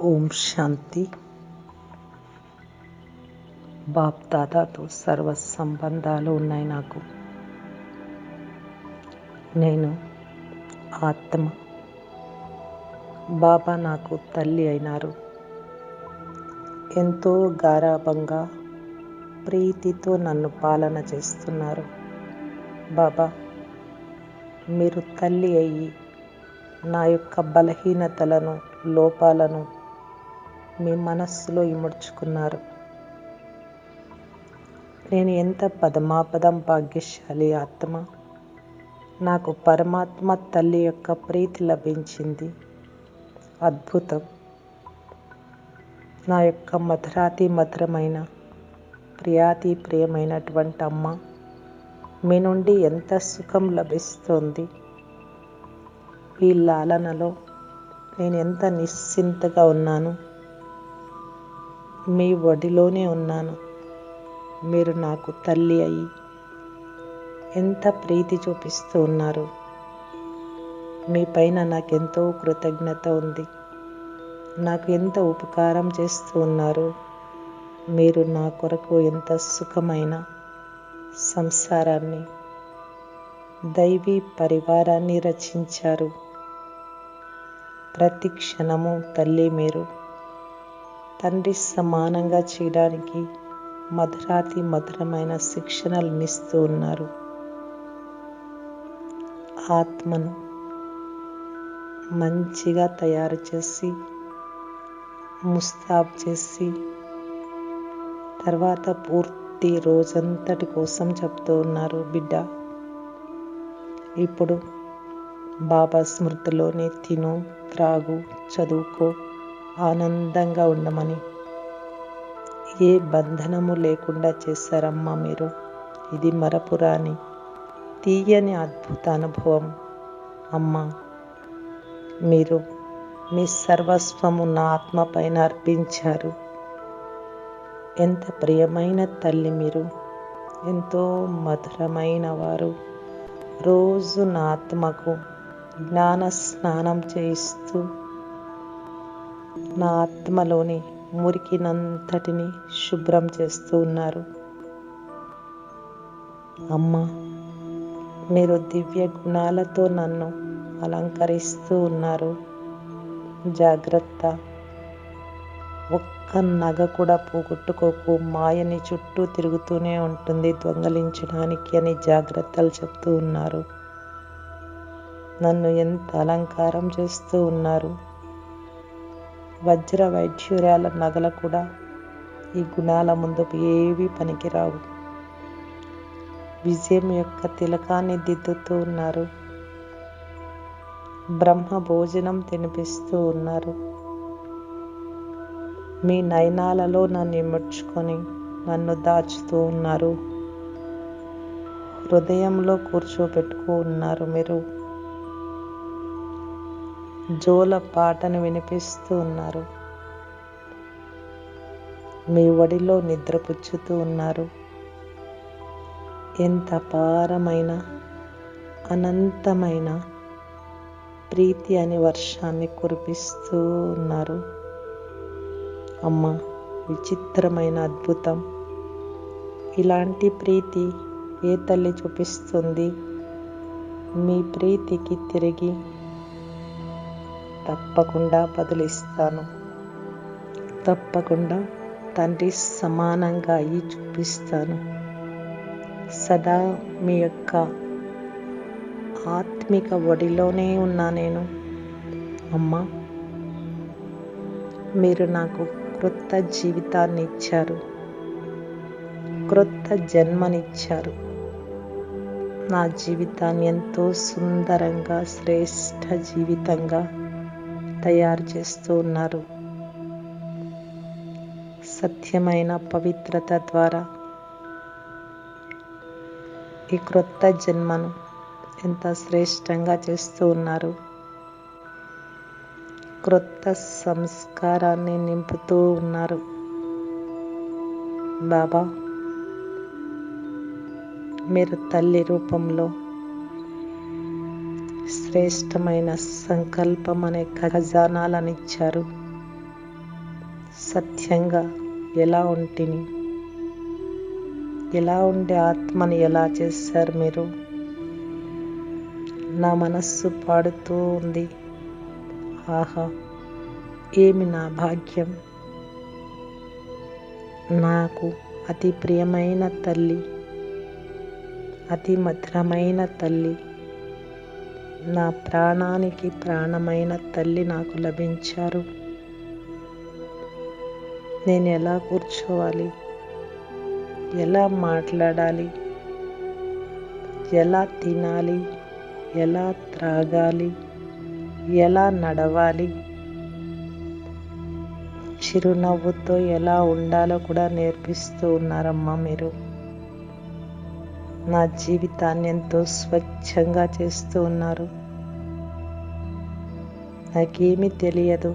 ఓం శాంతి. బాప్ దాదాతో సర్వ సంబంధాలు ఉన్నాయి నాకు. నేను ఆత్మ. బాబా నాకు తల్లి అయినారు. ఎంతో గారాబంగా ప్రీతితో నన్ను పాలన చేస్తున్నారు. బాబా, మీరు తల్లి అయ్యి నా యొక్క బలహీనతలను, లోపాలను మీ మనస్సులో ఇముడ్చుకున్నారు. నేను ఎంత పదమాపదం భాగ్యశాలి ఆత్మ. నాకు పరమాత్మ తల్లి యొక్క ప్రీతి లభించింది. అద్భుతం. నా యొక్క మధురాతి మధురమైన ప్రియాతి ప్రియమైనటువంటి అమ్మ, మీ నుండి ఎంత సుఖం లభిస్తోంది. ఈ లాలనలో నేను ఎంత నిశ్చింతగా ఉన్నాను. మీ ఒడిలోనే ఉన్నాను. మీరు నాకు తల్లి అయ్యి ఎంత ప్రీతి చూపిస్తూ ఉన్నారు. మీ పైన నాకెంతో కృతజ్ఞత ఉంది. నాకు ఎంత ఉపకారం చేస్తూ ఉన్నారు. మీరు నా కొరకు ఎంత సుఖమైన సంసారాన్ని, దైవీ పరివారాన్ని రచించారు. ప్రతి క్షణము తల్లి మీరు తండ్రి సమానంగా చేయడానికి మధురాతి మధురమైన శిక్షణలు ఇస్తూ ఉన్నారు. ఆత్మను మంచిగా తయారు చేసి, ముస్తాబ్ చేసి, తర్వాత పూర్తి రోజంతటి కోసం చెప్తూ ఉన్నారు. బిడ్డ, ఇప్పుడు బాబా స్మృతిలోనే తిను, త్రాగు, చదువుకో, ఆనందంగా ఉండమని ఏ బంధనము లేకుండా చేశారమ్మా మీరు. ఇది మరపురాని తీయని అద్భుత అనుభవం. అమ్మా, మీరు మీ సర్వస్వము నా ఆత్మ పైన అర్పించారు. ఎంత ప్రియమైన తల్లి మీరు, ఎంతో మధురమైన వారు. రోజు నా ఆత్మకు జ్ఞాన స్నానం చేయిస్తూ నా ఆత్మలోని మురికినంతటిని శుభ్రం చేస్తూ ఉన్నారు. అమ్మా, మీరు దివ్య గుణాలతో నన్ను అలంకరిస్తూ ఉన్నారు. జాగ్రత్త. ఒక్క నగ కూడా పోగొట్టుకోకు. మాయని చుట్టూ తిరుగుతూనే ఉంటుంది దొంగలించడానికి అని జాగ్రత్తలు చెప్తూ ఉన్నారు. నన్ను ఎంత అలంకారం చేస్తూ ఉన్నారు. వజ్ర వైఢూర్యాల నగలు కూడా ఈ గుణాల ముందు ఏవి పనికిరావు. విజయం యొక్క తిలకాన్ని దిద్దుతూ ఉన్నారు. బ్రహ్మ భోజనం తినిపిస్తూ ఉన్నారు. మీ నయనాలలో నన్ను ఇముడ్చుకొని నన్ను దాచుతూ ఉన్నారు. హృదయంలో కూర్చోబెట్టుకూ ఉన్నారు. మీరు జోల పాటను వినిపిస్తూ ఉన్నారు. మీ ఒడిలో నిద్రపుచ్చుతూ ఉన్నారు. ఎంత అపారమైన అనంతమైన ప్రీతి అని వర్షాన్ని కురిపిస్తూ ఉన్నారు. అమ్మ, విచిత్రమైన అద్భుతం. ఇలాంటి ప్రీతి ఏ తల్లి చూపిస్తుంది? మీ ప్రీతికి తిరిగి తప్పకుండా బదులిస్తాను. తప్పకుండా తండ్రి సమానంగా అయి చూపిస్తాను. సదా మీ యొక్క ఆత్మిక ఒడిలోనే ఉన్నా నేను. అమ్మా, మీరు నాకు క్రొత్త జీవితాన్ని ఇచ్చారు. క్రొత్త జన్మనిచ్చారు. నా జీవితాన్ని ఎంతో సుందరంగా, శ్రేష్ఠ జీవితంగా తయారు చేస్తూ ఉన్నారు. సత్యమైన పవిత్రత ద్వారా ఈ క్రొత్త జన్మను ఎంత శ్రేష్టంగా చేస్తూ ఉన్నారు. క్రొత్త సంస్కారాన్ని నింపుతూ ఉన్నారు. బాబా, మీరు తల్లి రూపంలో శ్రేష్టమైన సంకల్పం అనే ఖజానాలను ఇచ్చారు. సత్యంగా ఎలా ఉంటిని, ఎలా ఉండే ఆత్మని ఎలా చేశారు మీరు. నా మనస్సు పాడుతూ ఉంది, ఆహా ఏమి నా భాగ్యం. నాకు అతి ప్రియమైన తల్లి, అతి మధురమైన తల్లి, నా ప్రాణానికి ప్రాణమైన తల్లి నాకు లభించారు. నేను ఎలా కూర్చోవాలి, ఎలా మాట్లాడాలి, ఎలా తినాలి, ఎలా త్రాగాలి, ఎలా నడవాలి, చిరునవ్వుతో ఎలా ఉండాలో కూడా నేర్పిస్తూ ఉన్నారమ్మా మీరు. నా జీవితాన్ని ఎంతో స్వచ్ఛంగా చేస్తూ ఉన్నారు. నాకేమీ తెలియదు,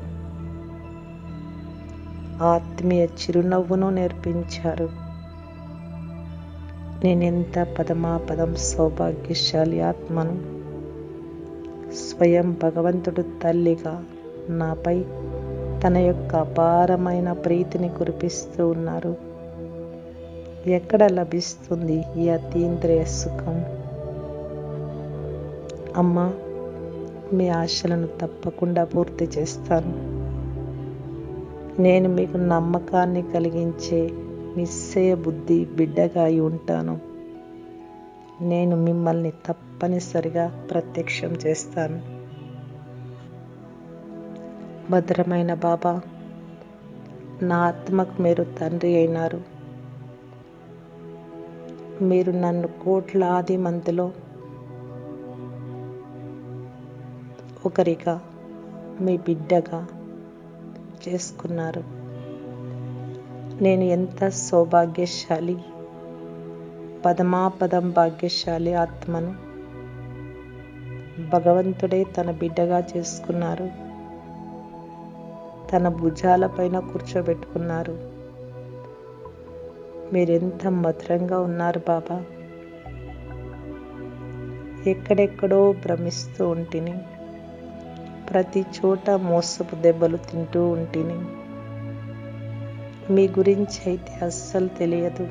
ఆత్మీయ చిరునవ్వును నేర్పించారు. నేనెంత పదమాపదం సౌభాగ్యశాలి ఆత్మను. స్వయం భగవంతుడు తల్లిగా నాపై తన యొక్క అపారమైన ప్రీతిని కురిపిస్తూ ఉన్నారు. ఎక్కడ లభిస్తుంది ఈ అతీంద్రియ సుఖం? అమ్మా, మీ ఆశలను తప్పకుండా పూర్తి చేస్తాను. నేను మీకు నమ్మకాన్ని కలిగించే నిశ్చయ బుద్ధి బిడ్డగా అయి ఉంటాను. నేను మిమ్మల్ని తప్పనిసరిగా ప్రత్యక్షం చేస్తాను. భద్రమైన బాబా, నా ఆత్మకు మీరు తండ్రి అయినారు. మీరు నన్ను కోట్లాది మందిలో ఒకరిగా, మీ బిడ్డగా చేసుకున్నారు. నేను ఎంత సౌభాగ్యశాలి, పదమాపదం భాగ్యశాలి ఆత్మను. భగవంతుడే తన బిడ్డగా చేసుకున్నారు, తన భుజాలపైన కూర్చోబెట్టుకున్నారు. మీరెంత మధురంగా ఉన్నారు బాబా. ఎక్కడెక్కడో భ్రమిస్తూ ఉంటిని, ప్రతి చోట మోసపు దెబ్బలు తింటూ ఉంటిని. మీ గురించి అయితే అస్సలు తెలియదు,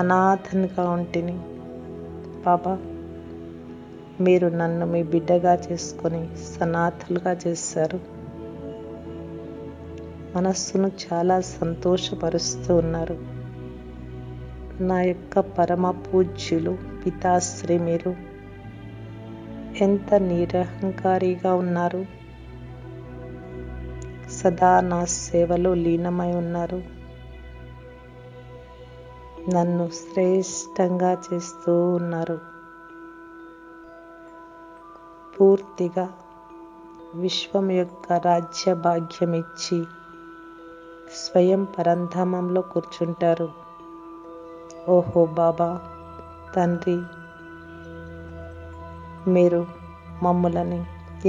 అనాథంగా ఉంటిని. బాబా, మీరు నన్ను మీ బిడ్డగా చేసుకొని సనాథులుగా చేశారు. మనస్సును చాలా సంతోషపరుస్తూ ఉన్నారు. నా యొక్క పరమ పూజ్యులు పితాశ్రీ మీరు ఎంత నిరహంకారిగా ఉన్నారు. సదా నా సేవలో లీనమై ఉన్నారు. నన్ను శ్రేష్టంగా చేస్తూ ఉన్నారు. పూర్తిగా విశ్వం యొక్క రాజ్య భాగ్యం ఇచ్చి స్వయం పరంధామంలో కూర్చుంటారు. ఓహో బాబా తండ్రి, మీరు మమ్ములని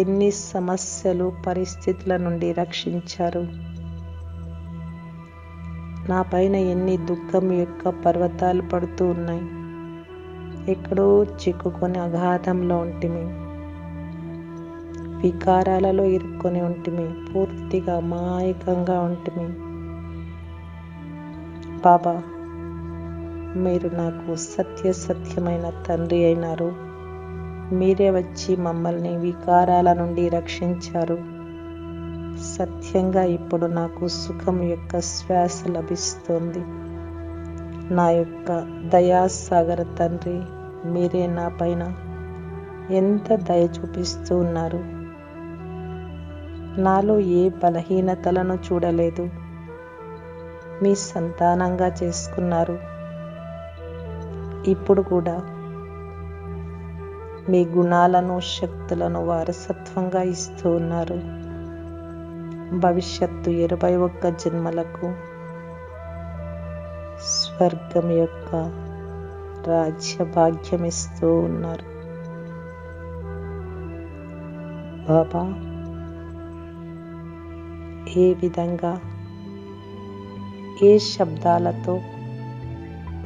ఎన్ని సమస్యలు పరిస్థితుల నుండి రక్షించారు. నా పైన ఎన్ని దుఃఖం యొక్క పర్వతాలు పడుతూ ఉన్నాయి. ఎక్కడో చిక్కుకొని అగాధంలో ఉంటిమి, వికారాలలో ఇరుక్కొని ఉంటిమి, పూర్తిగా అమాయకంగా ఉంటిమి. బాబా, మీరు నాకు సత్యమైన తండ్రి అయినారు. మీరే వచ్చి మమ్మల్ని వికారాల నుండి రక్షించారు. సత్యంగా ఇప్పుడు నాకు సుఖం యొక్క శ్వాస లభిస్తోంది. నా యొక్క దయాసాగర తండ్రి, మీరే నా పైన ఎంత దయ చూపిస్తూ ఉన్నారు. నాలో ఏ బలహీనతలను చూడలేదు. మీ సంతానంగా చేసుకున్నారు. ఇప్పుడు కూడా మీ గుణాలను శక్తులను వారసత్వంగా ఇస్తూ ఉన్నారు. భవిష్యత్తు 21 జన్మలకు స్వర్గం యొక్క రాజ్య భాగ్యం ఇస్తూ ఉన్నారు. బాబా, ఏ విధంగా, ఏ శబ్దాలతో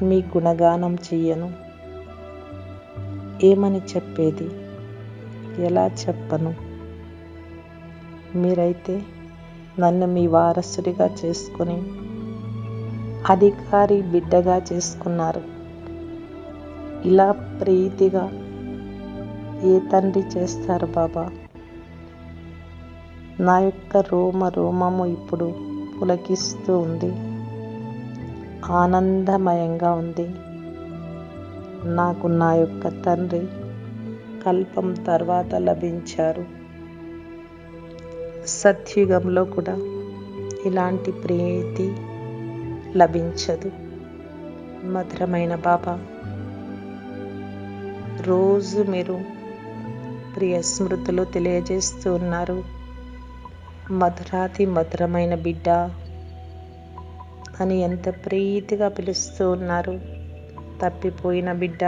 మీ గుణగానం చెయ్యను, ఏమని చెప్పేది, ఎలా చెప్పను. మీరైతే నన్ను మీ వారసుడిగా చేసుకుని అధికారి బిడ్డగా చేసుకున్నారు. ఇలా ప్రీతిగా ఏ తండ్రి చేస్తారు బాబా? నా యొక్క రోమ రోమము ఇప్పుడు పులకిస్తూ ఉంది, ఆనందమయంగా ఉంది. నాకు నా యొక్క తండ్రి కల్పం తర్వాత లభించారు. సత్యుగంలో కూడా ఇలాంటి ప్రీతి లభించదు. మధురమైన బాబా, రోజు మీరు ప్రియ స్మృతులు తెలియజేస్తూ ఉన్నారు. మధురాతి మధురమైన బిడ్డ అని ఎంత ప్రీతిగా పిలుస్తూ ఉన్నారు. తప్పిపోయిన బిడ్డ,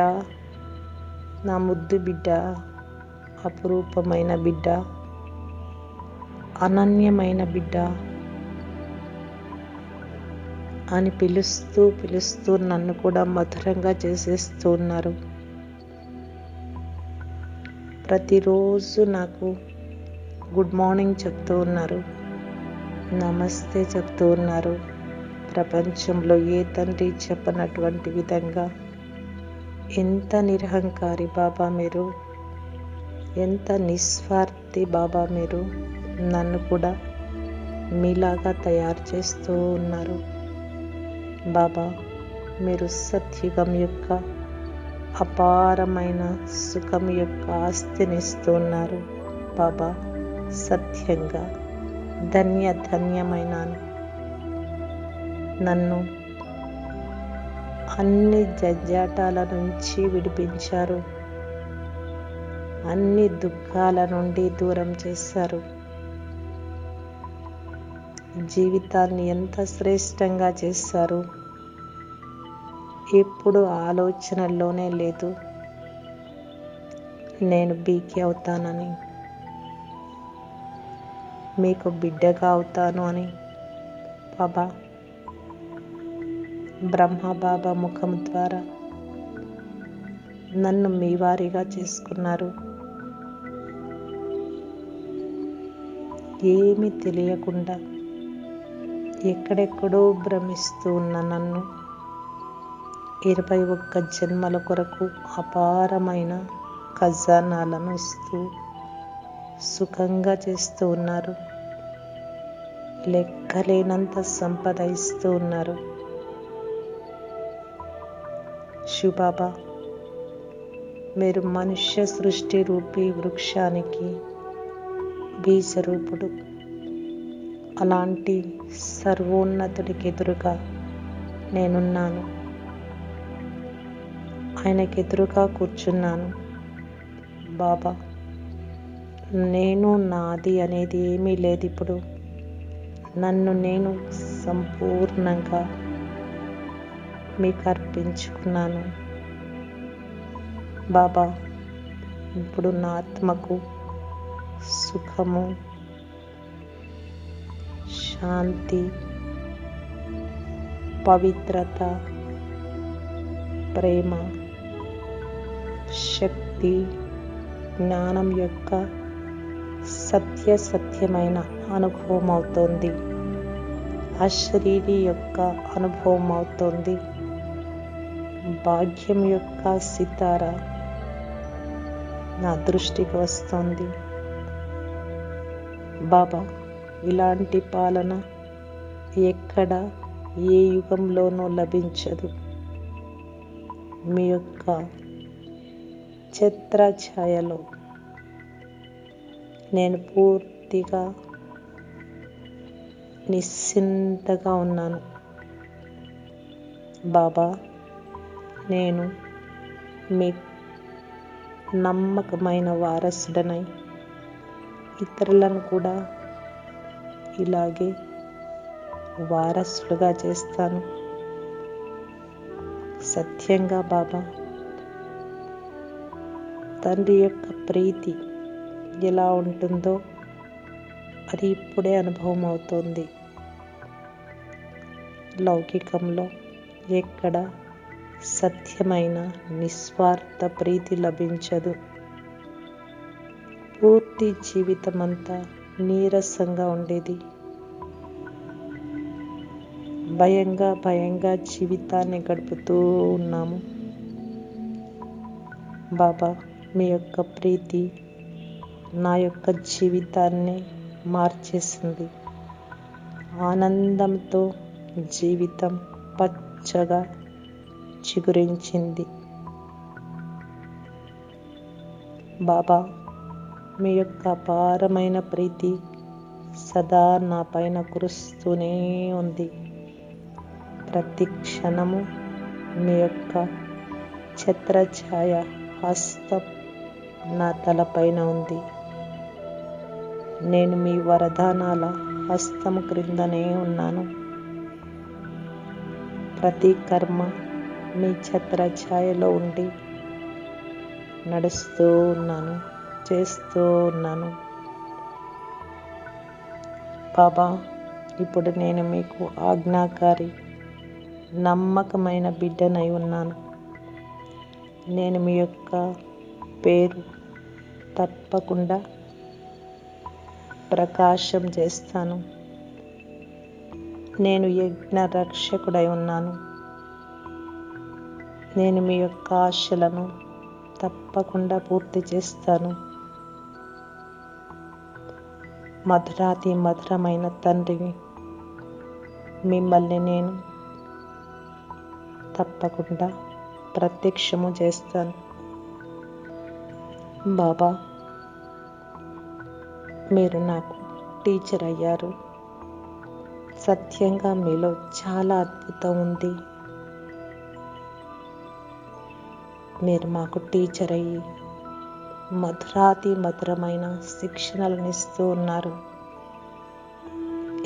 నా ముద్దు బిడ్డ, అపురూపమైన బిడ్డ, అనన్యమైన బిడ్డ అని పిలుస్తూ పిలుస్తూ నన్ను కూడా మధురంగా చేసేస్తూ ఉన్నారు. ప్రతిరోజు నాకు గుడ్ మార్నింగ్ చెప్తూ ఉన్నారు, నమస్తే చెప్తూ ఉన్నారు. ప్రపంచంలో ఏ తండ్రి చెప్పనటువంటి విధంగా ఎంత నిరహంకారి బాబా మీరు, ఎంత నిస్వార్థి బాబా మీరు. నన్ను కూడా మీలాగా తయారు చేస్తూ ఉన్నారు బాబా. మీరు సత్యుగం యొక్క అపారమైన సుఖం యొక్క ఆస్తినిస్తూ ఉన్నారు బాబా. సత్యంగా ధన్యమైన నన్ను అన్ని జంజాటాల నుంచి విడిపించారు, అన్ని దుఃఖాల నుండి దూరం చేశారు. జీవితాన్ని ఎంత శ్రేష్టంగా చేశారు. ఎప్పుడు ఆలోచనల్లోనే లేదు నేను బీకి అవుతానని, మీకు బిడ్డగా అవుతాను అని. బాబా, బ్రహ్మ బాబా ముఖం ద్వారా నన్ను మీ వారిగా చేసుకున్నారు. ఏమీ తెలియకుండా ఎక్కడెక్కడో భ్రమిస్తూ ఉన్న నన్ను 21 జన్మల కొరకు అపారమైన ఖజానాలను ఇస్తూ సుఖంగా చేస్తూ ఉన్నారు. లెక్కలేనంత సంపద ఇస్తూ ఉన్నారు. శివబాబా, మీరు మనుష్య సృష్టి రూపీ వృక్షానికి బీజరూపుడు. అలాంటి సర్వోన్నతుడికి ఎదురుగా నేనున్నాను. ఆయనకి ఎదురుగా కూర్చున్నాను. బాబా, నేను నాది అనేది ఏమీ లేదు. ఇప్పుడు నన్ను నేను సంపూర్ణంగా మీకు అర్పించుకున్నాను బాబా. ఇప్పుడు నా ఆత్మకు సుఖము, శాంతి, పవిత్రత, ప్రేమ, శక్తి, జ్ఞానం యొక్క సత్యమైన అనుభవం అవుతోంది. అశరీరి యొక్క అనుభవం అవుతోంది. భాగ్యం యొక్క సితార నా దృష్టికి వస్తుంది. బాబా, ఇలాంటి పాలన ఎక్కడ ఏ యుగంలోనూ లభించదు. మీ యొక్క ఛత్రఛాయలో నేను పూర్తిగా నిశ్చింతగా ఉన్నాను. బాబా, నేను మీ నమ్మకమైన వారసుడనై ఇతరులను కూడా ఇలాగే వారసులుగా చేస్తాను. సత్యంగా బాబా, తండ్రి యొక్క ప్రీతి ఎలా ఉంటుందో అది ఇప్పుడే అనుభవం అవుతోంది. లౌకికంలో ఎక్కడ సత్యమైన నిస్వార్థ ప్రీతి లభించదు. పూర్తి జీవితం అంతా నీరసంగా ఉండేది. భయంగా జీవితాన్ని గడుపుతూ ఉన్నాము. బాబా, మీ యొక్క ప్రీతి నా యొక్క జీవితాన్ని మార్చేసింది. ఆనందంతో జీవితం పచ్చగా చిగురించింది. బాబా, మీ యొక్క అపారమైన ప్రీతి సదా నా పైన కురుస్తూనే ఉంది. ప్రతి క్షణము మీ యొక్క ఛత్రఛాయ హస్తం నా తలపైన ఉంది. నేను మీ వరదానాల హస్తం క్రిందనే ఉన్నాను. ప్రతి కర్మ మీ ఛత్రఛాయలో ఉండి నడుస్తూ ఉన్నాను, చేస్తూ ఉన్నాను. బాబా, ఇప్పుడు నేను మీకు ఆజ్ఞాకారి, నమ్మకమైన బిడ్డనై ఉన్నాను. నేను మీ యొక్క పేరు తప్పకుండా ప్రకాశం చేస్తాను. నేను యజ్ఞ రక్షకుడై ఉన్నాను. నేను మీ యొక్క ఆశలను తప్పకుండా పూర్తి చేస్తాను. మధురాతి మధురమైన తండ్రిని, మిమ్మల్ని నేను తప్పకుండా ప్రత్యక్షము చేస్తాను. బాబా, మీరు నాకు టీచర్ అయ్యారు. సత్యంగా మీలో చాలా అద్భుతం ఉంది. మీరు మాకు టీచర్ అయ్యి మధురాతి మధురమైన శిక్షణలను ఇస్తూ ఉన్నారు.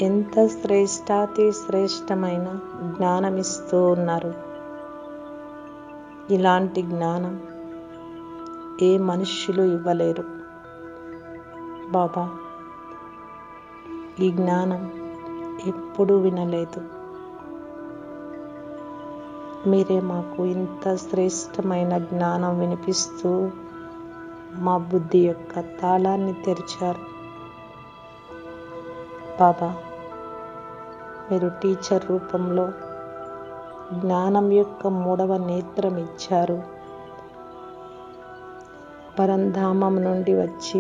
ఎంత శ్రేష్టాతి శ్రేష్టమైన జ్ఞానం ఇస్తూ ఉన్నారు. ఇలాంటి జ్ఞానం ఏ మనుష్యులు ఇవ్వలేరు. బాబా, ఈ జ్ఞానం ఎప్పుడూ వినలేదు. మీరే మాకు ఇంత శ్రేష్టమైన జ్ఞానం వినిపిస్తూ మా బుద్ధి యొక్క తాళాన్ని తెరిచారు. బాబా, మీరు టీచర్ రూపంలో జ్ఞానం యొక్క 3వ నేత్రం ఇచ్చారు. పరంధామం నుండి వచ్చి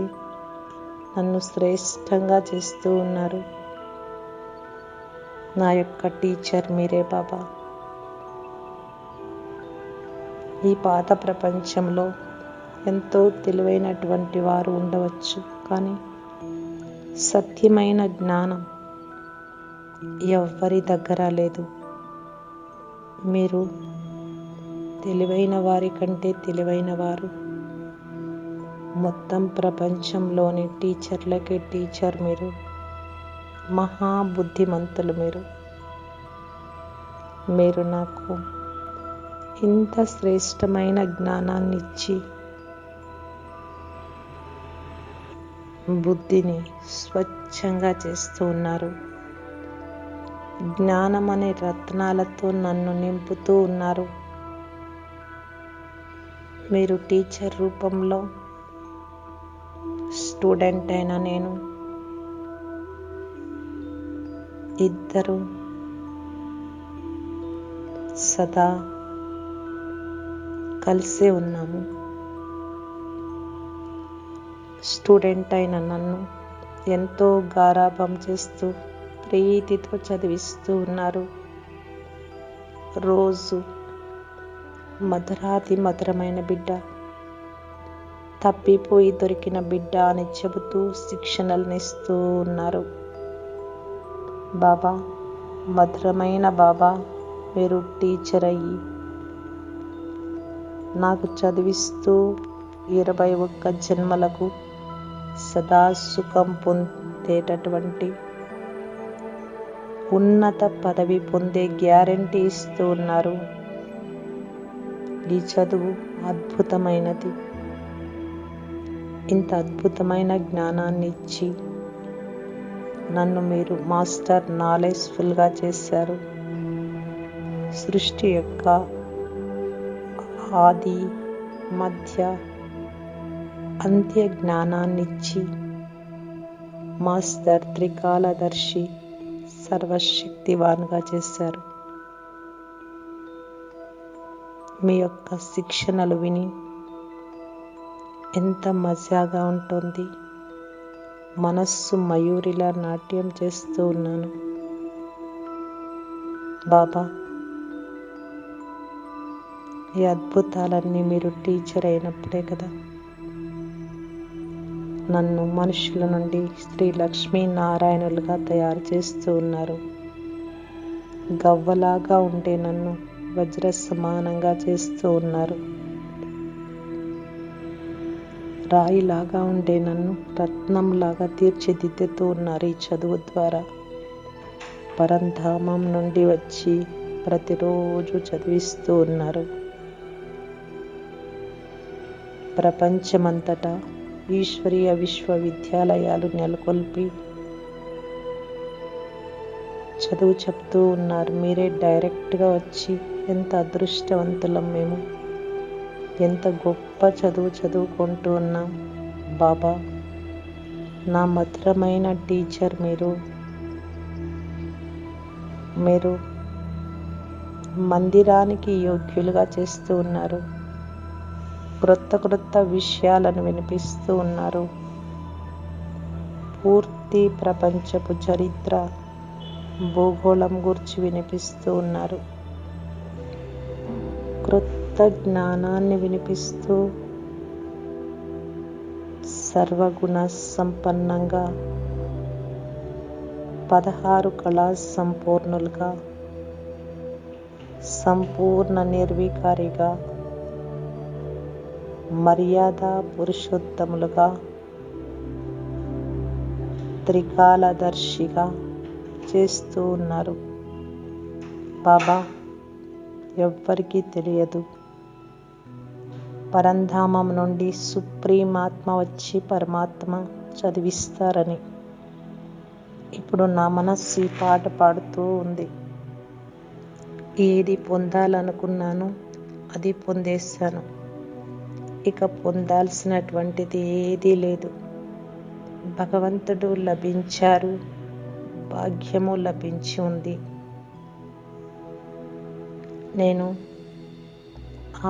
నన్ను శ్రేష్టంగా చేస్తూ ఉన్నారు. నా యొక్క టీచర్ మీరే బాబా. ఈ పాత ప్రపంచంలో ఎంతో తెలివైనటువంటి వారు ఉండవచ్చు, కానీ సత్యమైన జ్ఞానం ఎవ్వరి దగ్గర లేదు. మీరు తెలివైన వారి కంటే తెలివైన వారు. మొత్తం ప్రపంచంలోని టీచర్లకే టీచర్ మీరు. మహాబుద్ధిమంతులు మీరు. మీరు నాకు ఇంత శ్రేష్టమైన జ్ఞానాన్ని ఇచ్చి బుద్ధిని స్వచ్ఛంగా చేస్తూ ఉన్నారు. జ్ఞానం అనే రత్నాలతో నన్ను నింపుతూ ఉన్నారు. మీరు టీచర్ రూపంలో స్టూడెంట్ అయిన నేను, ఇద్దరు సదా కలిసే ఉన్నాము. స్టూడెంట్ అయిన నన్ను ఎంతో గారాబం చేస్తూ ప్రీతితో చదివిస్తూ ఉన్నారు. రోజు మధురాతి మధురమైన బిడ్డ, తప్పిపోయి దొరికిన బిడ్డ అని చెబుతూ శిక్షణలను ఇస్తూ ఉన్నారు. బాబా, మధురమైన బాబా, మీరు టీచర్ అయ్యి నాకు చదివిస్తూ 21 జన్మలకు సదా సుఖం పొందేటటువంటి ఉన్నత పదవి పొందే గ్యారెంటీ ఇస్తూ ఉన్నారు. ఈ చదువు అద్భుతమైనది. ఇంత అద్భుతమైన జ్ఞానాన్ని ఇచ్చి నన్ను మీరు మాస్టర్ నాలెడ్జ్ఫుల్గా చేశారు. సృష్టి యొక్క ఆది, మధ్య, అంత్య జ్ఞానాన్నిచ్చి మాస్టర్ త్రికాలదర్శి, సర్వశక్తివాన్గా చేశారు. మీ యొక్క శిక్షణలు విని ఎంత మజాగా ఉంటుంది. మనస్సు మయూరిలా నాట్యం చేస్తూ ఉన్నాను. బాబా, ఈ అద్భుతాలన్నీ మీరు టీచర్ అయినప్పుడే కదా నన్ను మనుషుల నుండి శ్రీ లక్ష్మీనారాయణులుగా తయారు చేస్తూ ఉన్నారు. గవ్వలాగా ఉండే నన్ను వజ్ర సమానంగా చేస్తూ ఉన్నారు. రాయిలాగా ఉండే నన్ను రత్నంలాగా తీర్చిదిద్దుతూ ఉన్నారు. ఈ చదువు ద్వారా పరంధామం నుండి వచ్చి ప్రతిరోజు చదివిస్తూ ఉన్నారు. ప్రపంచమంతటా ఈశ్వరీయ విశ్వవిద్యాలయాలు నెలకొల్పి చదువు చెప్తూ ఉన్నారు. మీరే డైరెక్ట్గా వచ్చి ఎంత అదృష్టవంతులం మేము, ఎంత గొప్ప చదువు చదువుకుంటూ ఉన్నాం. బాబా, నా మధురమైన టీచర్ మీరు మందిరానికి యోగ్యులుగా చేస్తూ ఉన్నారు. క్రొత్త విషయాలను వినిపిస్తూ ఉన్నారు. పూర్తి ప్రపంచపు చరిత్ర, భూగోళం గురించి వినిపిస్తూ ఉన్నారు. క్రొత్త జ్ఞానాన్ని వినిపిస్తూ సర్వగుణ సంపన్నంగా 16 కళా సంపూర్ణులుగా, సంపూర్ణ నిర్వికారిగా, మర్యాద పురుషోత్తములుగా, త్రికాలదర్శిగా చేస్తూ ఉన్నారు. బాబా, ఎవ్వరికీ తెలియదు పరంధామం నుండి సుప్రీం ఆత్మ వచ్చి పరమాత్మ చదివిస్తారని. ఇప్పుడు నా మనస్సు ఈ పాట పాడుతూ ఉంది. ఏది పొందాలనుకున్నానో అది పొందేశాను. ఇక పొందాల్సినటువంటిది ఏదీ లేదు. భగవంతుడు లభించారు, భాగ్యము లభించి ఉంది. నేను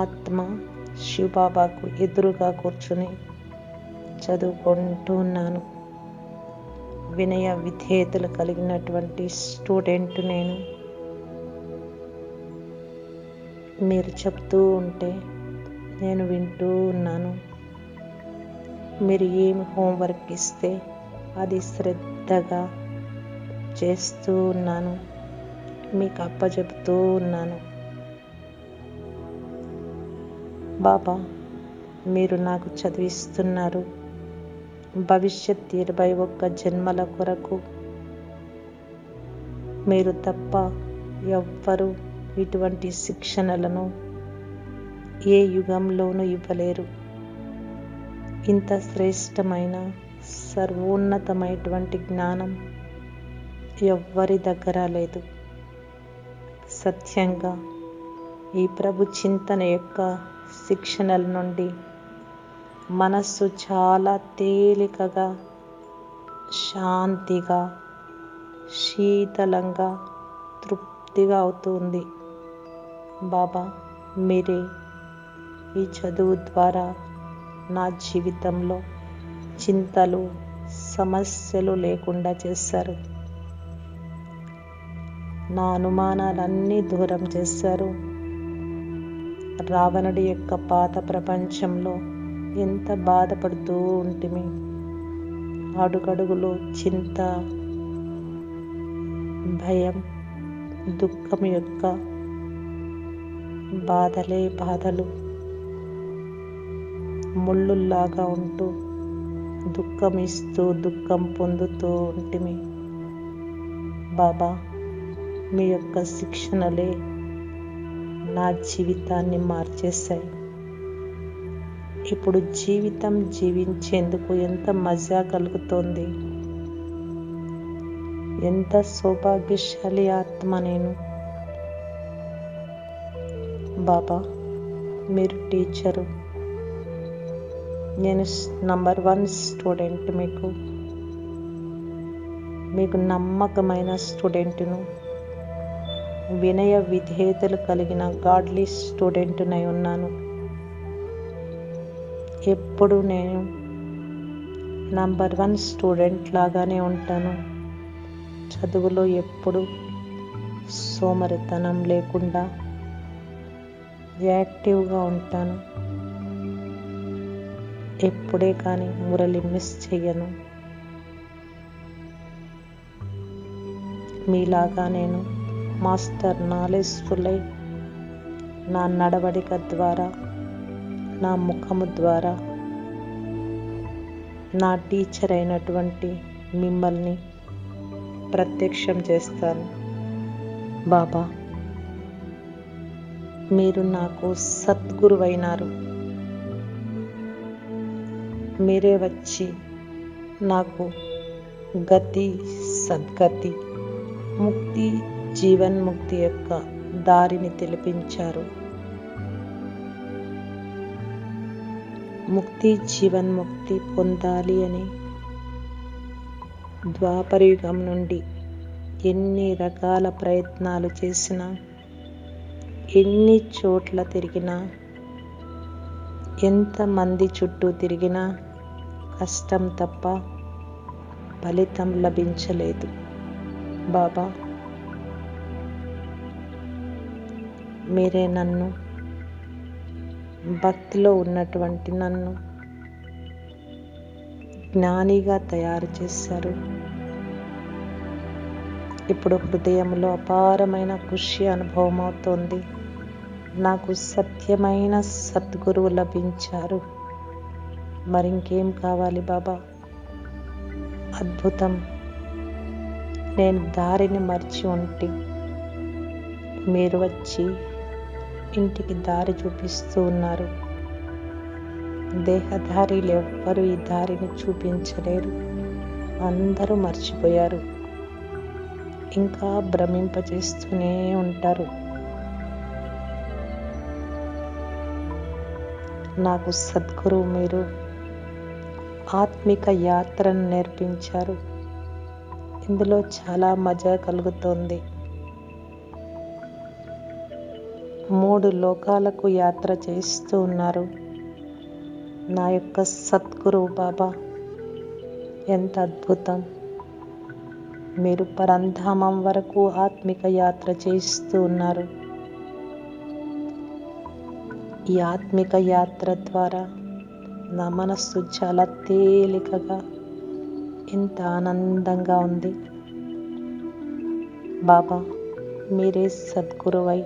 ఆత్మ శివబాబాకు ఎదురుగా కూర్చుని చదువుకుంటూ ఉన్నాను. వినయ విధేయతలు కలిగినటువంటి స్టూడెంట్ నేను. మీరు చెప్తూ ఉంటే నేను వింటూ ఉన్నాను. మీరు ఏమి హోంవర్క్ ఇస్తే అది శ్రద్ధగా చేస్తూ ఉన్నాను. మీకు అప్పచెప్తూ ఉన్నాను. బాబా, మీరు నాకు చదివిస్తున్నారు. భవిష్యత్ 21 జన్మల కొరకు. మీరు తప్ప ఎవ్వరూ ఇటువంటి శిక్షణలను ఏ యుగంలోనూ ఇవ్వలేరు. ఇంత శ్రేష్టమైన సర్వోన్నతమైనటువంటి జ్ఞానం ఎవ్వరి దగ్గర లేదు. సత్యంగా ఈ ప్రభు చింతన యొక్క శిక్షణల నుండి మనస్సు చాలా తేలికగా, శాంతిగా, శీతలంగా, తృప్తిగా అవుతుంది. బాబా, మీరే ఈ చదువు ద్వారా నా జీవితంలో చింతలు, సమస్యలు లేకుండా చేశారు. నా అనుమానాలన్నీ దూరం చేశారు. రావణుడి యొక్క పాత ప్రపంచంలో ఎంత బాధపడుతూ ఉంటిమి. అడుగడుగులో చింత, భయం, దుఃఖం యొక్క బాధలే బాధలు ముళ్ళుల్లాగా ఉంటూ దుఃఖం ఇస్తూ దుఃఖం పొందుతూ ఉంటిమి. బాబా, మీ యొక్క శిక్షణలే నా జీవితాన్ని మార్చేశాయి. ఇప్పుడు జీవితం జీవించేందుకు ఎంత మజా కలుగుతోంది. ఎంత సౌభాగ్యశాలి ఆత్మ నేను. బాబా, మీరు టీచరు, నేను నంబర్ 1 స్టూడెంట్. మీకు మీకు నమ్మకమైన స్టూడెంట్ను, వినయ విధేయతలు కలిగిన గాడ్లీ స్టూడెంట్నై ఉన్నాను. ఎప్పుడు నేను నంబర్ 1 స్టూడెంట్ లాగానే ఉంటాను. చదువులో ఎప్పుడు సోమరితనం లేకుండా యాక్టివ్గా ఉంటాను. ఎప్పుడే కానీ మురళి మిస్ చెయ్యను. మీలాగా నేను మాస్టర్ నాలెడ్జ్ఫుల్ అయి నా నడవడిక ద్వారా, నా ముఖము ద్వారా నా టీచర్ అయినటువంటి మిమ్మల్ని ప్రత్యక్షం చేస్తాను. బాబా, మీరు నాకు సద్గురువైనారు. మీరే వచ్చి నాకు గతి, సద్గతి, ముక్తి, జీవన్ముక్తి యొక్క దారిని తెలిపించారు. ముక్తి, జీవన్ముక్తి పొందాలి అని ద్వాపరయుగం నుండి ఎన్ని రకాల ప్రయత్నాలు చేసినా, ఎన్ని చోట్ల తిరిగినా, ఎంతమంది చుట్టూ తిరిగినా కష్టం తప్ప ఫలితం లభించలేదు. బాబా, మీరే నన్ను, భక్తిలో ఉన్నటువంటి నన్ను జ్ఞానిగా తయారు చేశారు. ఇప్పుడు హృదయంలో అపారమైన ఖుషి అనుభవం అవుతోంది. నాకు సత్యమైన సద్గురువు లభించారు. మరింకేం కావాలి బాబా? అద్భుతం. నేను దారిని మర్చి ఉంటే మీరు వచ్చి ఇంటికి దారి చూపిస్తూ ఉన్నారు. దేహధారీలు ఎవ్వరూ ఈ దారిని చూపించలేరు. అందరూ మర్చిపోయారు. ఇంకా భ్రమింపజేస్తూనే ఉంటారు. నాకు సద్గురువు మీరు ఆత్మిక యాత్రను నేర్పించారు. ఇందులో చాలా మజా కలుగుతోంది. 3 లోకాలకు యాత్ర చేస్తూ ఉన్నారు. నా యొక్క సద్గురువు బాబా, ఎంత అద్భుతం. మీరు పరంధామం వరకు ఆత్మిక యాత్ర చేస్తూ ఉన్నారు. ఈ ఆత్మిక యాత్ర ద్వారా నా మనస్సు చాలా తేలికగా, ఎంత ఆనందంగా ఉంది. బాబా, మీరే సద్గురువై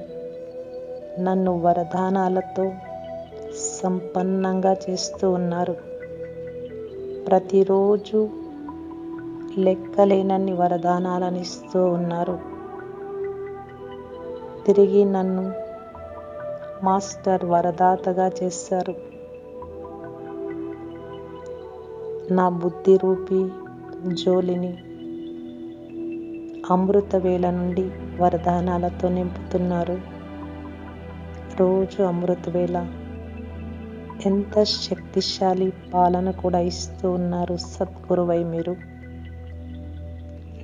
నన్ను వరదానాలతో సంపన్నంగా చేస్తూ ఉన్నారు. ప్రతిరోజు లెక్కలేనన్ని వరదానాలను ఇస్తూ ఉన్నారు. తిరిగి నన్ను మాస్టర్ వరదాతగా చేశారు. నా బుద్ధి రూపీ జోలిని అమృత వేళ నుండి వరదానాలతో నింపుతున్నారు. రోజు అమృత వేళ ఎంత శక్తిశాలి పాలన కూడా ఇస్తూ ఉన్నారు సద్గురువై మీరు.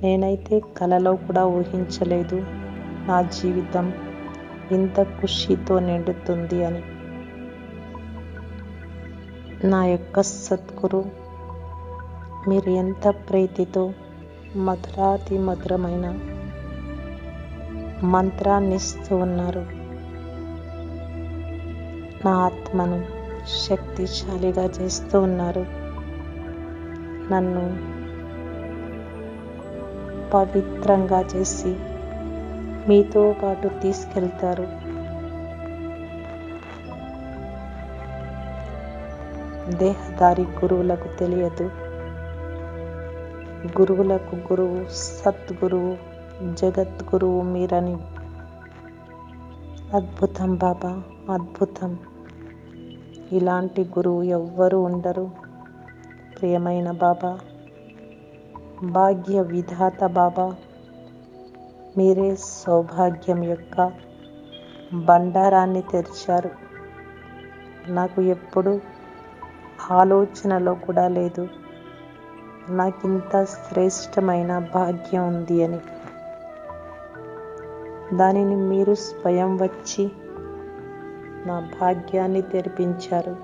నేనైతే కలలో కూడా ఊహించలేదు నా జీవితం ఇంత ఖుషీతో నిండుతుంది అని. నా యొక్క సద్గురు మీరు ఎంత ప్రీతితో మధురాతి మధురమైన మంత్రాన్ని ఇస్తూ ఉన్నారు. నా ఆత్మను శక్తిశాలిగా చేస్తూ ఉన్నారు. నన్ను పవిత్రంగా చేసి మీతో పాటు తీసుకెళ్తారు. దేహదారి గురువులకు తెలియదు. గురువులకు గురువు, సద్గురువు, జగద్గురువు మీరని. అద్భుతం బాబా, అద్భుతం. ఇలాంటి గురువు ఎవ్వరూ ఉండరు. ప్రియమైన బాబా, భాగ్య విధాత బాబా, మీరే సౌభాగ్యం యొక్క బండారాన్ని తెరిచారు. నాకు ఎప్పుడు ఆలోచనలో కూడా లేదు నాకింత శ్రేష్టమైన భాగ్యం ఉంది అని. దానిని మీరు స్వయం వచ్చి నా భాగ్యాన్ని తెరిపించారు.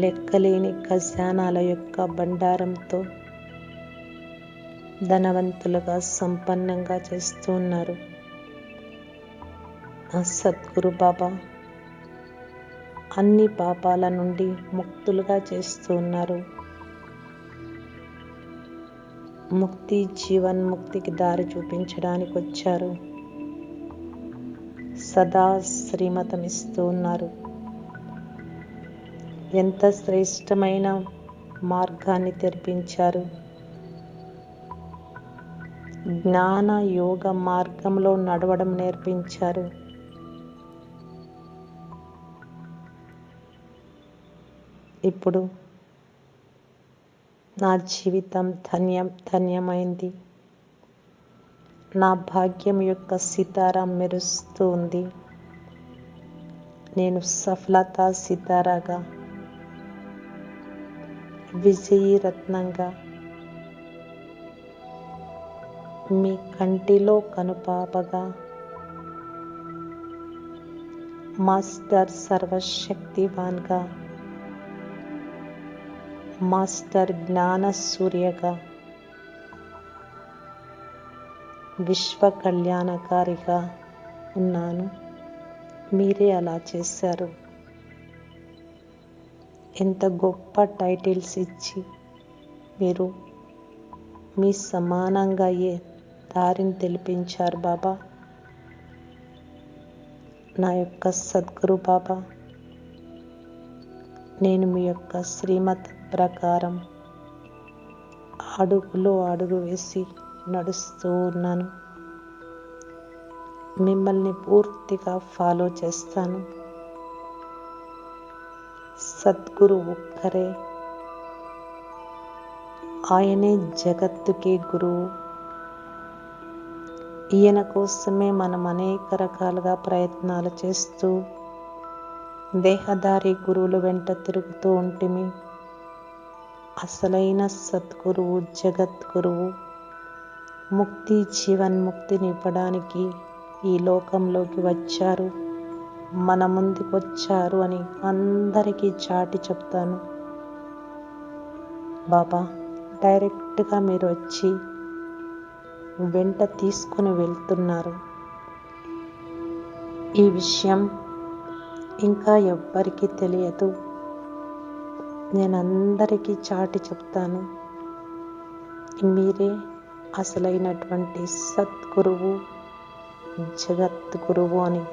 లెక్కలేని ఖజానాల యొక్క బండారంతో ధనవంతులుగా సంపన్నంగా చేస్తూ ఉన్నారు. ఆ సద్గురు బాబా అన్ని పాపాల నుండి ముక్తులుగా చేస్తూ ఉన్నారు. ముక్తి జీవన్ముక్తికి దారి చూపించడానికి వచ్చారు. సదా శ్రీమతం ఇస్తూ ఉన్నారు. ఎంత శ్రేష్టమైన మార్గాన్ని తెరిపించారు. జ్ఞాన యోగ మార్గంలో నడవడం నేర్పించారు. ఇప్పుడు నా జీవితం ధన్యమైంది. నా భాగ్యం యొక్క సితారా మెరుస్తూ ఉంది. నేను సఫలతా సితారాగా, విజయీ రత్నంగా, మీ కంటిలో కనుపాపగా, మాస్టర్ సర్వశక్తివాన్గా, మాస్టర్ జ్ఞాన సూర్యగా, విశ్వ కళ్యాణకారిగా ఉన్నాను. మీరే అలా చేశారు. ఎంత గొప్ప టైటిల్స్ ఇచ్చి మీరు మీ సమానంగా దారిని తెలిపించారు బాబా. నా యొక్క సద్గురు బాబా, నేను మీ యొక్క శ్రీమత్ ప్రకారం అడుగులో అడుగు వేసి నడుస్తూ ఉన్నాను. మిమ్మల్ని పూర్తిగా ఫాలో చేస్తాను. సద్గురు ఒక్కరే, ఆయనే జగత్తుకి గురువు. ఈయన కోసమే మనం అనేక రకాలుగా ప్రయత్నాలు చేస్తూ దేహదారి గురువుల వెంట తిరుగుతూ ఉంటిమి. అసలైన సద్గురువు, జగద్గురువు ముక్తి జీవన్ముక్తిని ఇవ్వడానికి ఈ లోకంలోకి వచ్చారు, మన ముందుకు వచ్చారు అని అందరికీ చాటి చెప్తాను. బాబా డైరెక్ట్గా మీరు వచ్చి వెంట తీసుకుని వెళ్తున్నారు. ఈ విషయం ఇంకా ఎవ్వరికీ తెలియదు. నేను అందరికీ చాటి చెప్తాను. మీరే అసలైనటువంటి సద్గురువు, జగద్గురువు అని.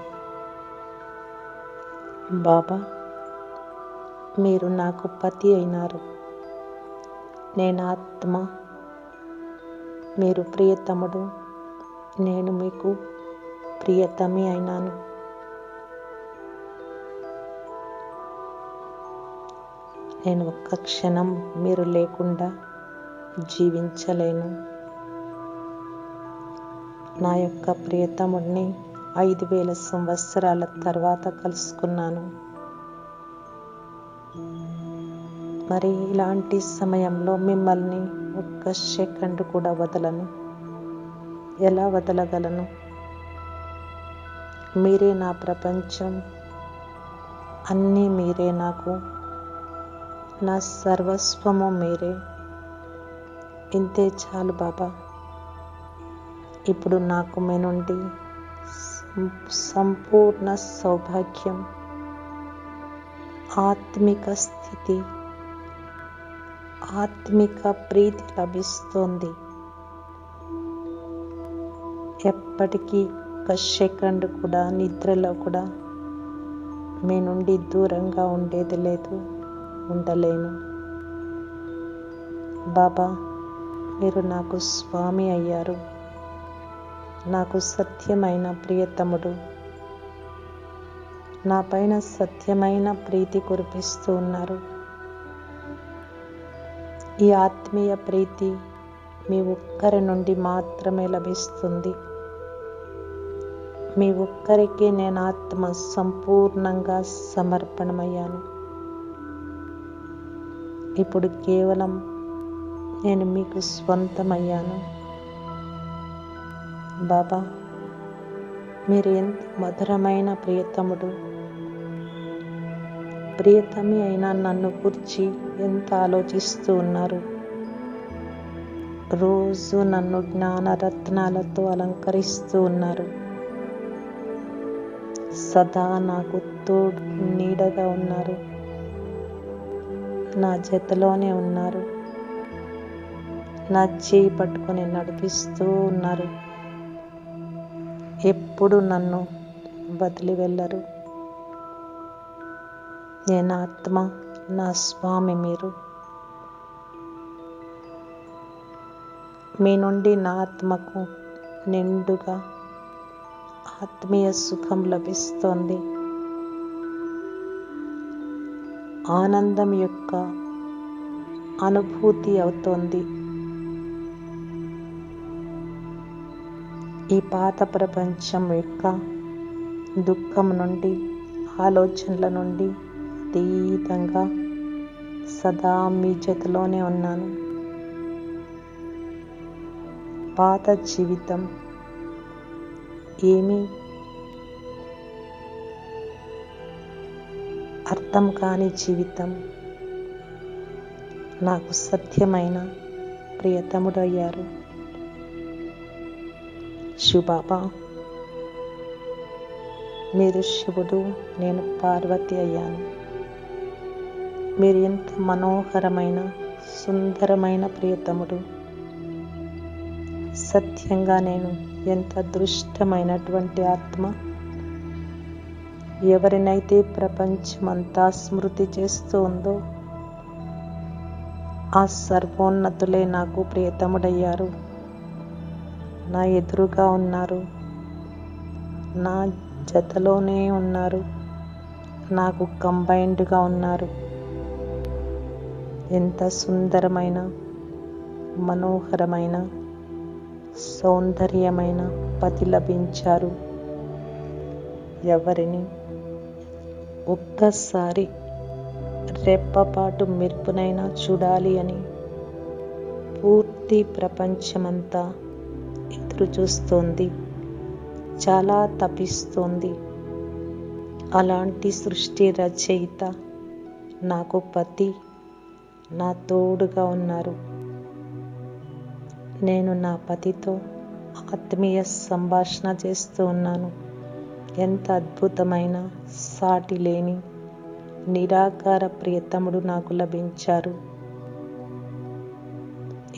బాబా మీరు నాకు పతి అయినారు. నేను ఆత్మ, మీరు ప్రియతముడు, నేను మీకు ప్రియతమి అయినాను. నేను ఒక్క క్షణం మీరు లేకుండా జీవించలేను. నా యొక్క ప్రియతముడిని 5000 సంవత్సరాల తర్వాత కలుసుకున్నాను. మరి ఇలాంటి సమయంలో మిమ్మల్ని ఒక్క సెకండ్ కూడా వదలను. ఎలా వదలగలను? మీరే నా ప్రపంచం, అన్నీ మీరే నాకు, నా సర్వస్వము మీరే. ఇంతే చాలు బాబా. ఇప్పుడు నాకు మీ నుండి సంపూర్ణ సౌభాగ్యం, ఆత్మిక స్థితి, ఆత్మిక ప్రీతి లభిస్తోంది. ఎప్పటికీ ఒక సెకండ్ కూడా నిద్రలో కూడా మీ నుండి దూరంగా ఉండేది లేదు, ఉండలేను. బాబా మీరు నాకు స్వామి అయ్యారు. నాకు సత్యమైన ప్రియతముడు, నా పైన సత్యమైన ప్రీతి కురిపిస్తూ ఉన్నారు. ఈ ఆత్మీయ ప్రీతి మీ ఒక్కరి నుండి మాత్రమే లభిస్తుంది. మీ ఒక్కరికే నేను ఆత్మ సంపూర్ణంగా సమర్పణమయ్యాను. ఇప్పుడు కేవలం నేను మీకు స్వంతమయ్యాను. బాబా, మీరు ఎంత మధురమైన ప్రియతముడు. ప్రియతమి అయిన నన్ను గురించి ఎంత ఆలోచిస్తూ ఉన్నారు. రోజు నన్ను జ్ఞానరత్నాలతో అలంకరిస్తూ ఉన్నారు. సదా నాకు తోడు నీడగా ఉన్నారు. నా జతలోనే ఉన్నారు. నా చేయి పట్టుకొని నడిపిస్తూ ఉన్నారు. ఎప్పుడు నన్ను వదిలి వెళ్ళరు. నేను ఆత్మ, నా స్వామి మీరు. మీ నుండి నా ఆత్మకు నిండుగా ఆత్మీయ సుఖం లభిస్తోంది. ఆనందం యొక్క అనుభూతి అవుతోంది. ఈ పాత ప్రపంచం యొక్క దుఃఖం నుండి, ఆలోచనల నుండి అతీతంగా సదా మీ జతలోనే ఉన్నాను. పాత జీవితం ఏమీ అర్థం కాని జీవితం నాకు సత్యమైన ప్రియతముడు అయ్యారు. శివబాబా, మీరు శివుడు, నేను పార్వతి అయ్యాను. మీరు ఎంత మనోహరమైన, సుందరమైన ప్రియతముడు. సత్యంగా నేను ఎంత అదృష్టమైనటువంటి ఆత్మ. ఎవరినైతే ప్రపంచమంతా స్మృతి చేస్తూ ఉందో ఆ సర్వోన్నతులే నాకు ప్రియతముడయ్యారు. నా ఎదురుగా ఉన్నారు. నా జతలోనే ఉన్నారు. నాకు కంబైన్డ్గా ఉన్నారు. ఎంత సుందరమైన, మనోహరమైన, సౌందర్యమైన పతి లభించారు. ఎవరిని ఒక్కసారి రెప్పపాటు మెరుపునైనా చూడాలి అని పూర్తి ప్రపంచమంతా ఎదురు చూస్తోంది. చాలా తపిస్తోంది. అలాంటి సృష్టి రచయిత నాకు పతి, నా తోడుగా ఉన్నారు. నేను నా పతితో ఆత్మీయ సంభాషణ చేస్తూ ఉన్నాను. ఎంత అద్భుతమైన, సాటి లేని, నిరాకార ప్రియతముడు నాకు లభించారు.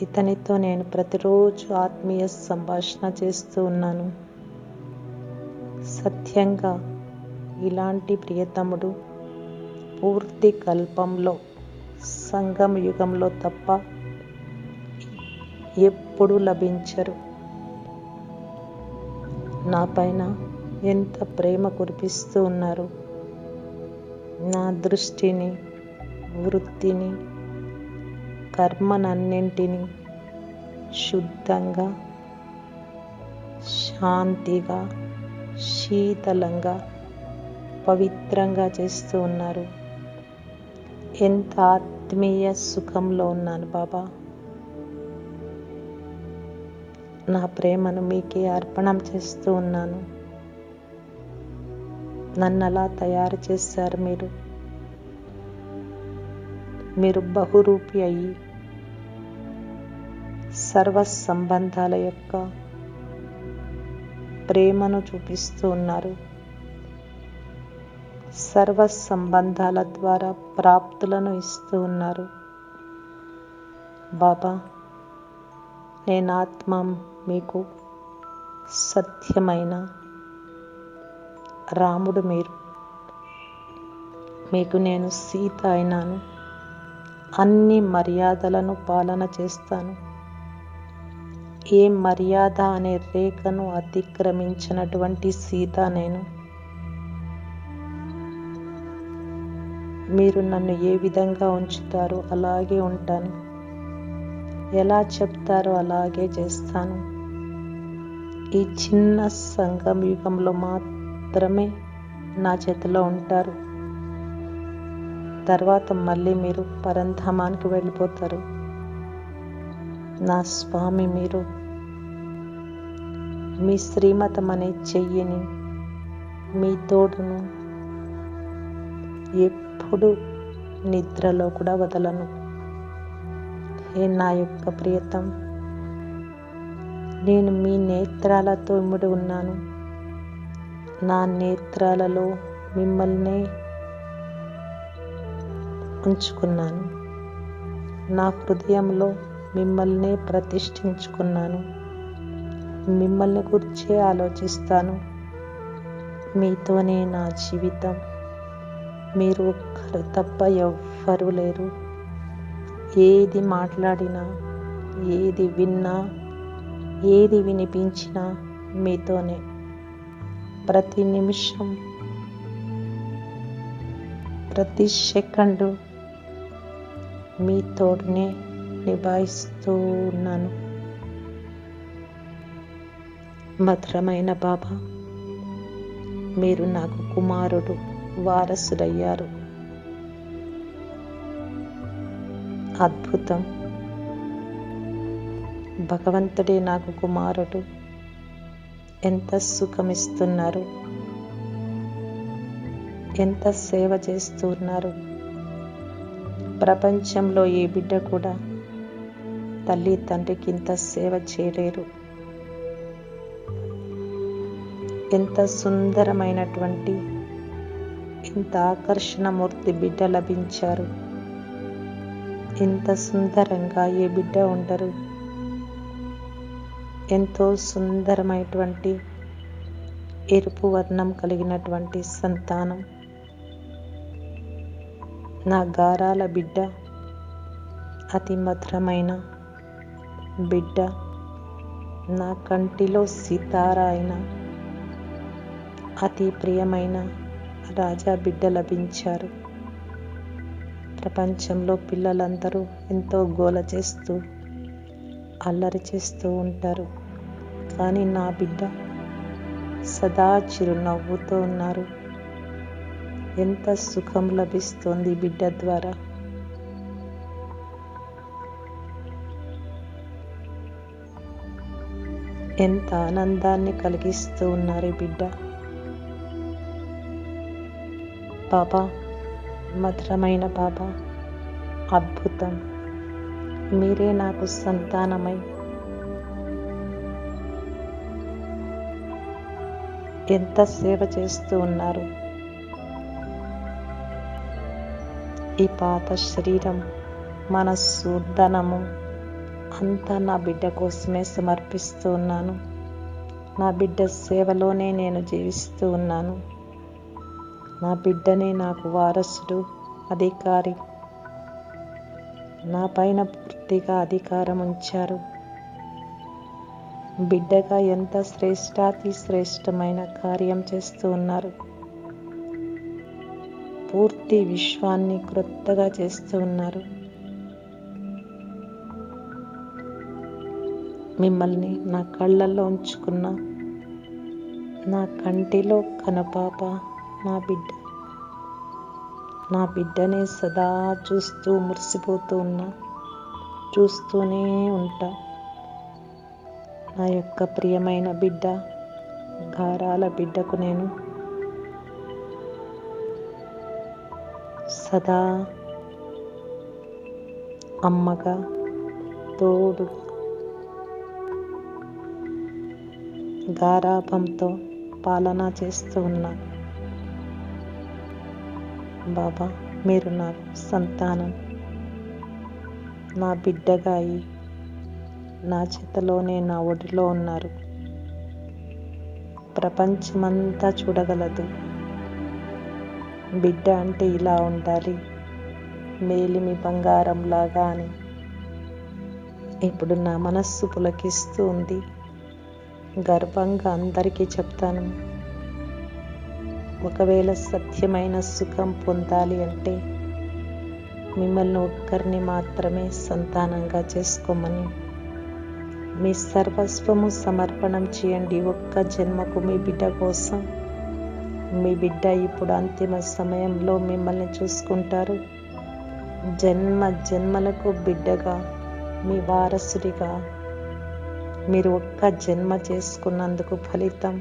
ఇతనితో నేను ప్రతిరోజు ఆత్మీయ సంభాషణ చేస్తూ ఉన్నాను. సత్యంగా ఇలాంటి ప్రియతముడు పూర్తి కల్పంలో, సంగమ యుగంలో తప్ప ఎప్పుడు లభించరు. నా పైన ఎంత ప్రేమ కురిపిస్తూ ఉన్నారు. నా దృష్టిని, వృత్తిని, కర్మనన్నింటినీ శుద్ధంగా, శాంతిగా, శీతలంగా, పవిత్రంగా చేస్తూ ఉన్నారు. ఎంత ఆత్మీయ సుఖంలో ఉన్నాను బాబా. నా ప్రేమను మీకే అర్పణం చేస్తూ ఉన్నాను. నన్ను అలా తయారు చేశారు మీరు. మీరు బహురూపి అయ్యి సర్వ సంబంధాల యొక్క ప్రేమను చూపిస్తూ ఉన్నారు. సర్వ సంబంధాల ద్వారా ప్రాప్తులను ఇస్తూ ఉన్నారు. బాబా, నేను ఆత్మ, మీకు సత్యమైన రాముడు మీరు. మీకు నేను సీత అయినాను. అన్ని మర్యాదలను పాలన చేస్తాను. ఏ మర్యాద అనే రేఖను అతిక్రమించినటువంటి సీత నేను. మీరు నన్ను ఏ విధంగా ఉంచుతారో అలాగే ఉంటాను. ఎలా చెప్తారో అలాగే చేస్తాను. ఈ చిన్న సంగమ యుగంలో మాత్రమే నా చేతిలో ఉంటారు. తర్వాత మళ్ళీ మీరు పరంధామానికి వెళ్ళిపోతారు. నా స్వామి మీరు. మీ శ్రీమతం అనే చెయ్యిని, మీ తోడును ఎప్పుడు నిద్రలో కూడా వదలను. హే నా యొక్క ప్రియతం, నేను మీ నేత్రాలతో ఇమిడి ఉన్నాను. నా నేత్రాలలో మిమ్మల్నే ఉంచుకున్నాను. నా హృదయంలో మిమ్మల్నే ప్రతిష్ఠించుకున్నాను. మిమ్మల్ని గురించే ఆలోచిస్తాను. మీతోనే నా జీవితం. మీరు ఒక్కరు తప్ప ఎవ్వరూ లేరు. ఏది మాట్లాడినా, ఏది విన్నా, ఏది వినిపించినా మీతోనే. ప్రతి నిమిషం, ప్రతి సెకండు మీతోనే నిభాయిస్తూ ఉన్నాను. మధురమైన బాబా, మీరు నాకు కుమారుడు, వారసుడయ్యారు. అద్భుతం. భగవంతుడే నాకు కుమారుడు. ఎంత సుఖమిస్తున్నారు, ఎంత సేవ చేస్తున్నారు. ప్రపంచంలో ఏ బిడ్డ కూడా తల్లి తండ్రికి ఇంత సేవ చేయలేరు. ఎంత సుందరమైనటువంటి, ఎంత ఆకర్షణమూర్తి బిడ్డ లభించారు. ఇంత సుందరంగా ఏ బిడ్డ ఉండరు. ఎంతో సుందరమైనటువంటి ఎరుపు వర్ణం కలిగినటువంటి సంతానం. నా గారాల బిడ్డ, అతి మధురమైన బిడ్డ, నా కంటిలో సితార అయిన అతి ప్రియమైన రాజా బిడ్డ లభించారు. ప్రపంచంలో పిల్లలందరూ ఎంతో గోల చేస్తూ, అల్లరి చేస్తూ ఉంటారు. కానీ నా బిడ్డ సదా చిరునవ్వుతో ఉన్నారు. ఎంత సుఖం లభిస్తోంది బిడ్డ ద్వారా. ఎంత ఆనందాన్ని కలిగిస్తూ ఉన్నారు ఈ బిడ్డ. బాబా, మధురమైన బాబా, అద్భుతం. మీరే నాకు సంతానమై ఎంత సేవ చేస్తూ ఉన్నారు. ఈ పాత శరీరం, మనస్సు, ధనము అంతా నా బిడ్డ కోసమే సమర్పిస్తూ ఉన్నాను. నా బిడ్డ సేవలోనే నేను జీవిస్తూ ఉన్నాను. నా బిడ్డనే నాకు వారసుడు, అధికారి. నా పైన పూర్తిగా అధికారం ఉంచారు. బిడ్డగా ఎంత శ్రేష్టాతి శ్రేష్టమైన కార్యం చేస్తూ ఉన్నారు. పూర్తి విశ్వాన్ని క్రొత్తగా చేస్తూ ఉన్నారు. మిమ్మల్ని నా కళ్ళల్లో ఉంచుకున్న నా కంటిలో కనుపాప నా బిడ్డ. నా బిడ్డనే సదా చూస్తూ మురిసిపోతూ ఉన్నా, చూస్తూనే ఉంటా. నా యొక్క ప్రియమైన బిడ్డ, గారాల బిడ్డకు నేను సదా అమ్మగా, తోడు, గారాభంతో పాలన చేస్తూ ఉన్నా. బాబా, మీరు నాకు సంతానం. నా బిడ్డగా అయి నా చేతలోనే, నా ఒడిలో ఉన్నారు. ప్రపంచమంతా చూడగలదు. బిడ్డ అంటే ఇలా ఉండాలి, మేలిమి బంగారంలాగా అని. ఇప్పుడు నా మనస్సు పులకిస్తూ ఉంది. గర్వంగా అందరికీ చెప్తాను, ఒకవేళ సత్యమైన సుఖం పొందాలి అంటే మిమ్మల్ని ఒక్కరిని మాత్రమే సంతానంగా చేసుకోమని. మీ సర్వస్వము సమర్పణం చేయండి ఒక్క జన్మకు మీ బిడ్డ కోసం. మీ బిడ్డ ఇప్పుడు అంతిమ సమయంలో మిమ్మల్ని చూసుకుంటారు. జన్మ జన్మలకు బిడ్డగా మీ వారసుడిగా మీరు ఒక్క జన్మ చేసుకున్నందుకు ఫలితం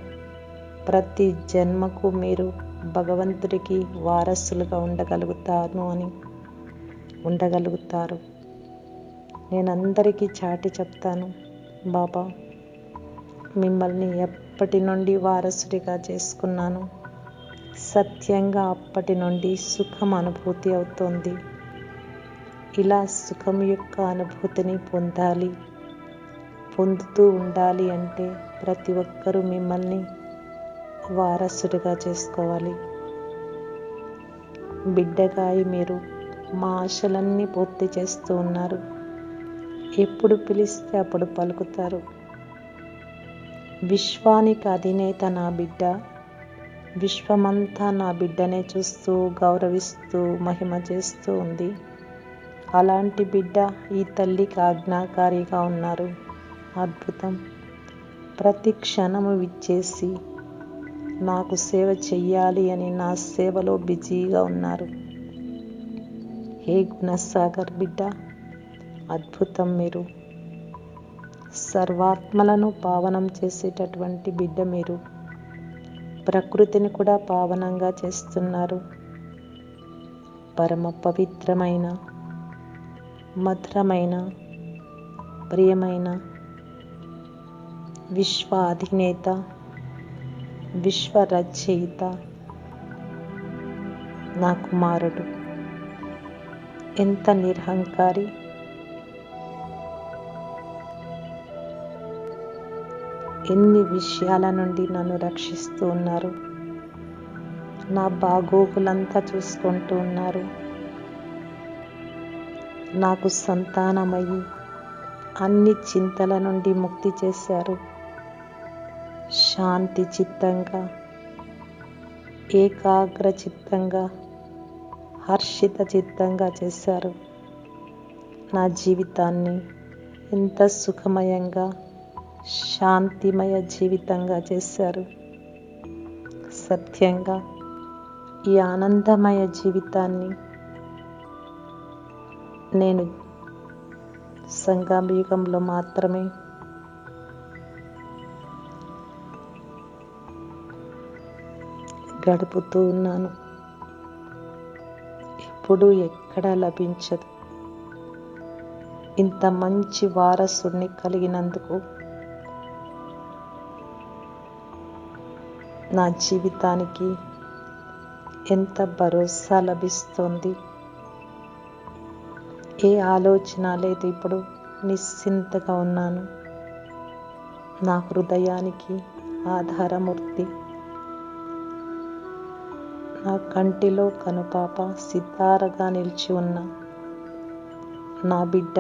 ప్రతి జన్మకు మీరు భగవంతుడికి వారసులుగా ఉండగలుగుతారు. నేను అందరికీ చాటి చెప్తాను, బాబా మిమ్మల్ని ఎప్పటి నుండి వారసుడిగా చేసుకున్నాను. సత్యంగా అప్పటి నుండి సుఖం అనుభూతి అవుతోంది. ఇలా సుఖం యొక్క అనుభూతిని పొందుతూ ఉండాలి అంటే ప్రతి ఒక్కరూ మిమ్మల్ని వారసుడిగా చేసుకోవాలి. బిడ్డగాయి మీరు మా ఆశలన్నీ పూర్తి చేస్తూ ఉన్నారు. ఎప్పుడు పిలిస్తే అప్పుడు పలుకుతారు. విశ్వానికి అధినేత నా బిడ్డ. విశ్వమంతా నా బిడ్డనే చూస్తూ గౌరవిస్తూ మహిమ చేస్తూ ఉంది. అలాంటి బిడ్డ ఈ తల్లికి ఆజ్ఞాకారిగా ఉన్నారు. అద్భుతం. ప్రతి క్షణము విచ్చేసి నాకు సేవ చెయ్యాలి అని నా సేవలో బిజీగా ఉన్నారు. హే గుణసాగర్ బిడ్డ, అద్భుతం. మీరు సర్వాత్మలను పావనం చేసేటటువంటి బిడ్డ. మీరు ప్రకృతిని కూడా పావనంగా చేస్తున్నారు. పరమ పవిత్రమైన, మధురమైన, ప్రియమైన విశ్వ అధినేత, విశ్వ రచయిత నా కుమారుడు. ఎంత నిరహంకారి, ఎన్ని విషయాల నుండి నన్ను రక్షిస్తూ ఉన్నారు. నా బాగోగులంతా చూసుకుంటూ ఉన్నారు. నాకు సంతానమయ్యి అన్ని చింతల నుండి ముక్తి చేశారు. శాంతి చిత్తంగా, ఏకాగ్ర చిత్తంగా, హర్షిత చిత్తంగా చేశారు. నా జీవితాన్ని ఎంత సుఖమయంగా, శాంతిమయ జీవితంగా చేశారు. సత్యంగా ఈ ఆనందమయ జీవితాన్ని నేను సంగమయుగంలో మాత్రమే గడుపుతూ ఉన్నాను. ఇప్పుడు ఎక్కడా లభించదు. ఇంత మంచి వారసుడిని కలిగినందుకు నా జీవితానికి ఎంత భరోసా లభిస్తోంది. ఏ ఆలోచన లేదు. ఇప్పుడు నిశ్చింతగా ఉన్నాను. నా హృదయానికి ఆధారమూర్తి, నా కంటిలో కనుపాప, సితారగా నిలిచి ఉన్న నా బిడ్డ,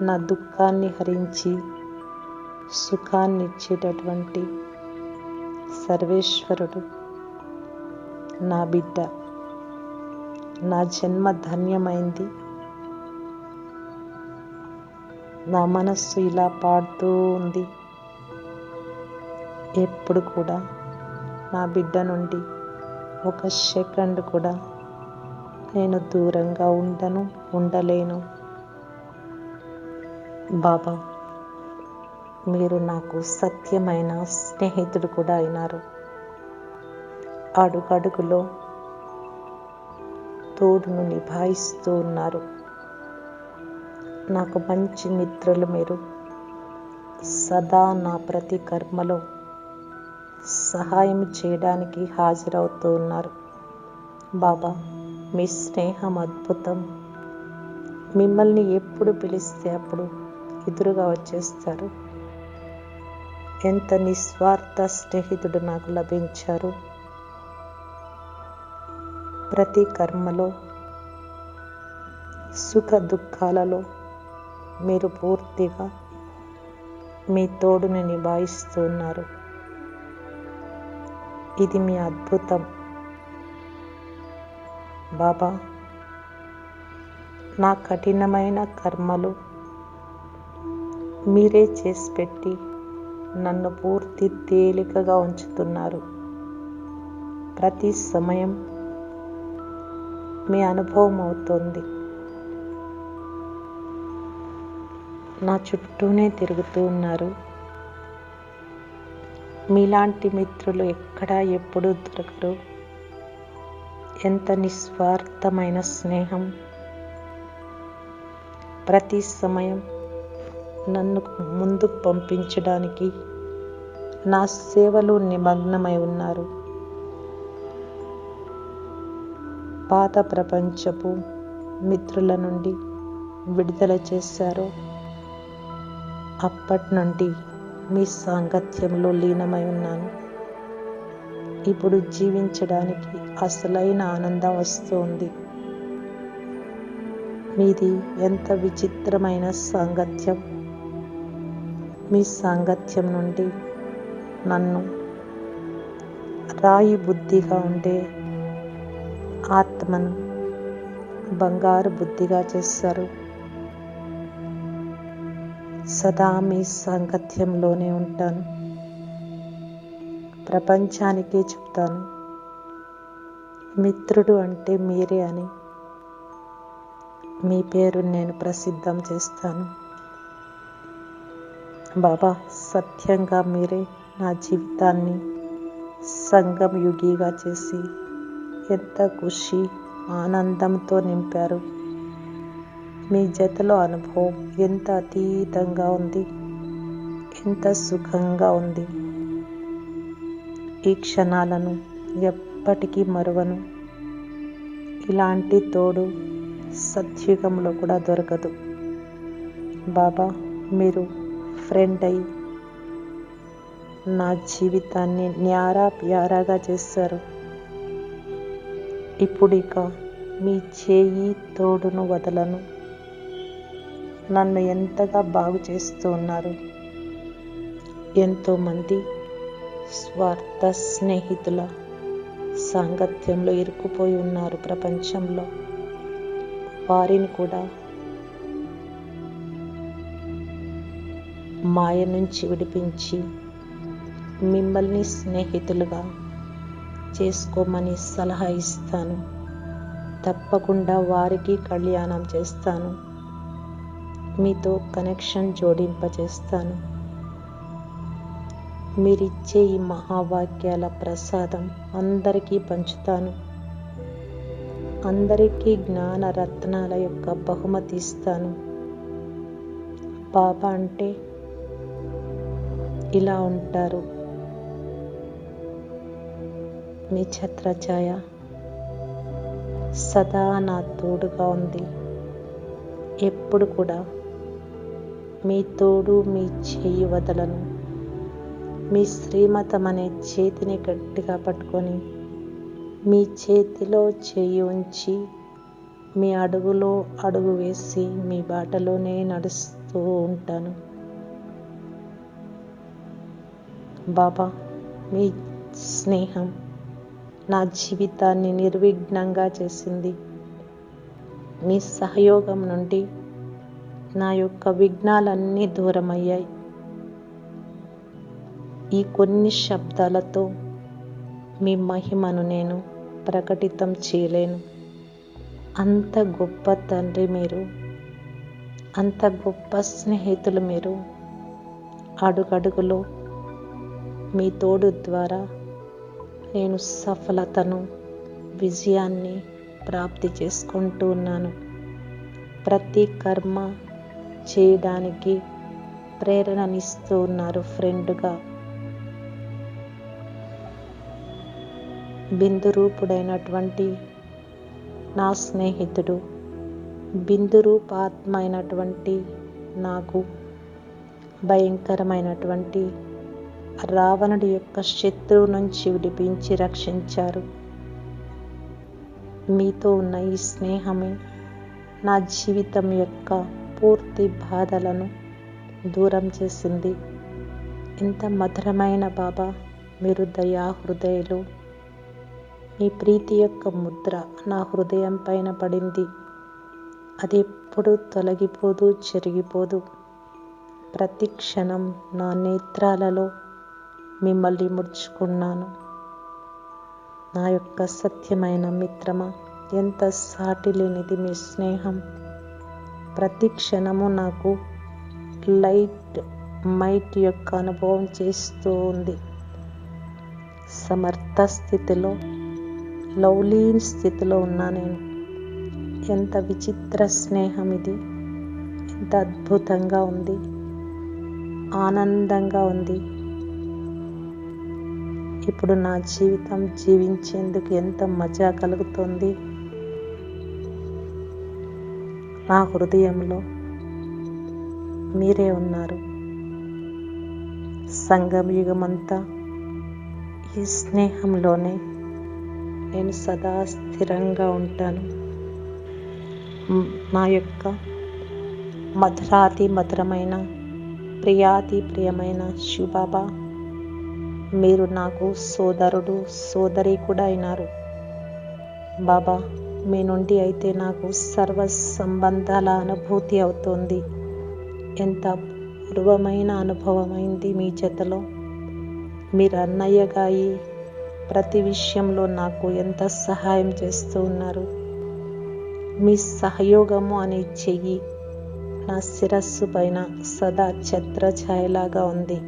నా దుఃఖాన్ని హరించి సుఖాన్ని ఇచ్చేటటువంటి సర్వేశ్వరుడు నా బిడ్డ. నా జన్మ ధన్యమైంది. నా మనస్సు ఇలా పాడుతూ ఉంది. ఎప్పుడు కూడా నా బిడ్డ నుండి ఒక సెకండ్ కూడా నేను దూరంగా ఉండలేను. బాబా మీరు నాకు సత్యమైన స్నేహితుడు కూడా అయినారు. అడుగడుగులో తోడును నిభాయిస్తూ ఉన్నారు. నాకు మంచి మిత్రులు మీరు. సదా నా ప్రతి కర్మలో సహాయం చేయడానికి హాజరవుతూ ఉన్నారు. బాబా మీ స్నేహం అద్భుతం. మిమ్మల్ని ఎప్పుడు పిలిస్తే అప్పుడు ఎదురుగా వచ్చేస్తారు. ఎంత నిస్వార్థ స్నేహితుడు నాకు లభించారు. ప్రతి కర్మలో, సుఖ దుఃఖాలలో మీరు పూర్తిగా మీ తోడుని నిభాయిస్తూ ఉన్నారు. ఇది మీ అద్భుతం. బాబా నా కఠినమైన కర్మలు మీరే చేసి పెట్టి నన్ను పూర్తి తేలికగా ఉంచుతున్నారు. ప్రతి సమయం మీ అనుభవం అవుతుంది. నా చుట్టూనే తిరుగుతూ ఉన్నారు. మీలాంటి మిత్రులు ఎక్కడా ఎప్పుడూ దొరకరు. ఎంత నిస్వార్థమైన స్నేహం. ప్రతి సమయం నన్ను ముందుకు పంపించడానికి నా సేవలో నిమగ్నమై ఉన్నారు. పాత ప్రపంచపు మిత్రుల నుండి విడుదల చేశారో అప్పటి నుండి మీ సాంగత్యంలో లీనమై ఉన్నాను. ఇప్పుడు జీవించడానికి అసలైన ఆనందం వస్తుంది. మీది ఎంత విచిత్రమైన సాంగత్యం. మీ సాంగత్యం నుండి నన్ను రాయి బుద్ధిగా ఉండే ఆత్మను బంగారు బుద్ధిగా చేశారు. సదా మీ సాంగత్యంలోనే ఉంటాను. ప్రపంచానికే చెప్తాను, మిత్రుడు అంటే మీరే అని. మీ పేరు నేను ప్రసిద్ధం చేస్తాను. బాబా, సత్యంగా మీరే నా జీవితాన్ని సంగం యుగిగా చేసి ఎంత ఖుషి ఆనందంతో నింపారు. మీ జతలో అనుభవం ఎంత అతీతంగా ఉంది, ఎంత సుఖంగా ఉంది. ఈ క్షణాలను ఎప్పటికీ మరువను. ఇలాంటి తోడు సత్యుగంలో కూడా దొరకదు. బాబా, మీరు ఫ్రెండ్ అయి నా జీవితాన్ని న్యారా ప్యారాగా చేశారు. ఇప్పుడు ఇక మీ చేయి తోడును వదలను. నన్ను ఎంతగా బాగు చేస్తూ ఉన్నారు. ఎంతోమంది స్వార్థ స్నేహితుల సాంగత్యంలో ఇరుక్కుపోయి ఉన్నారు ప్రపంచంలో. వారిని కూడా మాయ నుంచి విడిపించి మిమ్మల్ని స్నేహితులుగా చేసుకోమని సలహా ఇస్తాను. తప్పకుండా వారికి కళ్యాణం చేస్తాను. మీతో కనెక్షన్ జోడింపచేస్తాను. మీరిచ్చే ఈ మహావాక్యాల ప్రసాదం అందరికీ పంచుతాను. అందరికీ జ్ఞాన రత్నాల యొక్క బహుమతి ఇస్తాను. బాబా అంటే ఇలా ఉంటారు. మీ ఛత్రఛాయ సదా నా తోడుగా ఉంది. ఎప్పుడు కూడా మీ తోడు, మీ చేయి వదలను. మీ శ్రీమతం అనే చేతిని గట్టిగా పట్టుకొని మీ చేతిలో చేయి ఉంచి మీ అడుగులో అడుగు వేసి మీ బాటలోనే నడుస్తూ ఉంటాను. బాబా, మీ స్నేహం నా జీవితాన్ని నిర్విఘ్నంగా చేసింది. మీ సహయోగం నుండి నా యొక్క విఘ్నాలన్నీ దూరమయ్యాయి. ఈ కొన్ని శబ్దాలతో మీ మహిమను నేను ప్రకటితం చేయలేను. అంత గొప్ప తండ్రి మీరు, అంత గొప్ప స్నేహితులు మీరు. అడుగడుగులో మీ తోడు ద్వారా నేను సఫలతను, విజయాన్ని ప్రాప్తి చేసుకుంటూ ఉన్నాను. ప్రతి కర్మ చేయడానికి ప్రేరణనిస్తూ ఉన్నారు ఫ్రెండ్గా. బిందు రూపుడైనటువంటి నా స్నేహితుడు, బిందు రూపాత్మ అయినటువంటి నాకు భయంకరమైనటువంటి రావణుడి యొక్క శత్రువు నుంచి విడిపించి రక్షించారు. మీతో ఉన్న ఈ స్నేహమే నా జీవితం యొక్క పూర్తి బాధలను దూరం చేసింది. ఎంత మధురమైన బాబా, మీరు దయా హృదయులు. మీ ప్రీతి యొక్క ముద్ర నా హృదయం పైన పడింది. అది ఎప్పుడూ తొలగిపోదు, చెరిగిపోదు. ప్రతి క్షణం నా నేత్రాలలో మిమ్మల్ని ముడుచుకున్నాను. నా యొక్క సత్యమైన మిత్రమా, ఎంత సాటి లేనిది మీ స్నేహం. ప్రతి క్షణము నాకు లైట్ మైట్ యొక్క అనుభవం చేస్తూ ఉంది. సమర్థ స్థితిలో, లవ్లీన్ స్థితిలో ఉన్నా నేను. ఎంత విచిత్ర స్నేహం ఇది! ఎంత అద్భుతంగా ఉంది, ఆనందంగా ఉంది. ఇప్పుడు నా జీవితం జీవించేందుకు ఎంత మజా కలుగుతోంది. నా హృదయంలో మీరే ఉన్నారు. సంగమ యుగమంతా ఈ స్నేహంలోనే నేను సదా స్థిరంగా ఉంటాను. నా యొక్క మధురాతి మధురమైన, ప్రియాతి ప్రియమైన శివబాబా, మీరు నాకు సోదరుడు, సోదరి కూడా అయినారు. బాబా, మీ నుండి అయితే నాకు సర్వ సంబంధాల అనుభూతి అవుతోంది. ఎంత అపూర్వమైన అనుభవమైంది మీ జతలో. మీరు అన్నయ్యగా అయి ప్రతి విషయంలో నాకు ఎంత సహాయం చేస్తూ ఉన్నారు. మీ సహయోగము అనే చెయ్యి నా శిరస్సు పైన సదా ఛత్రఛాయలాగా ఉంది.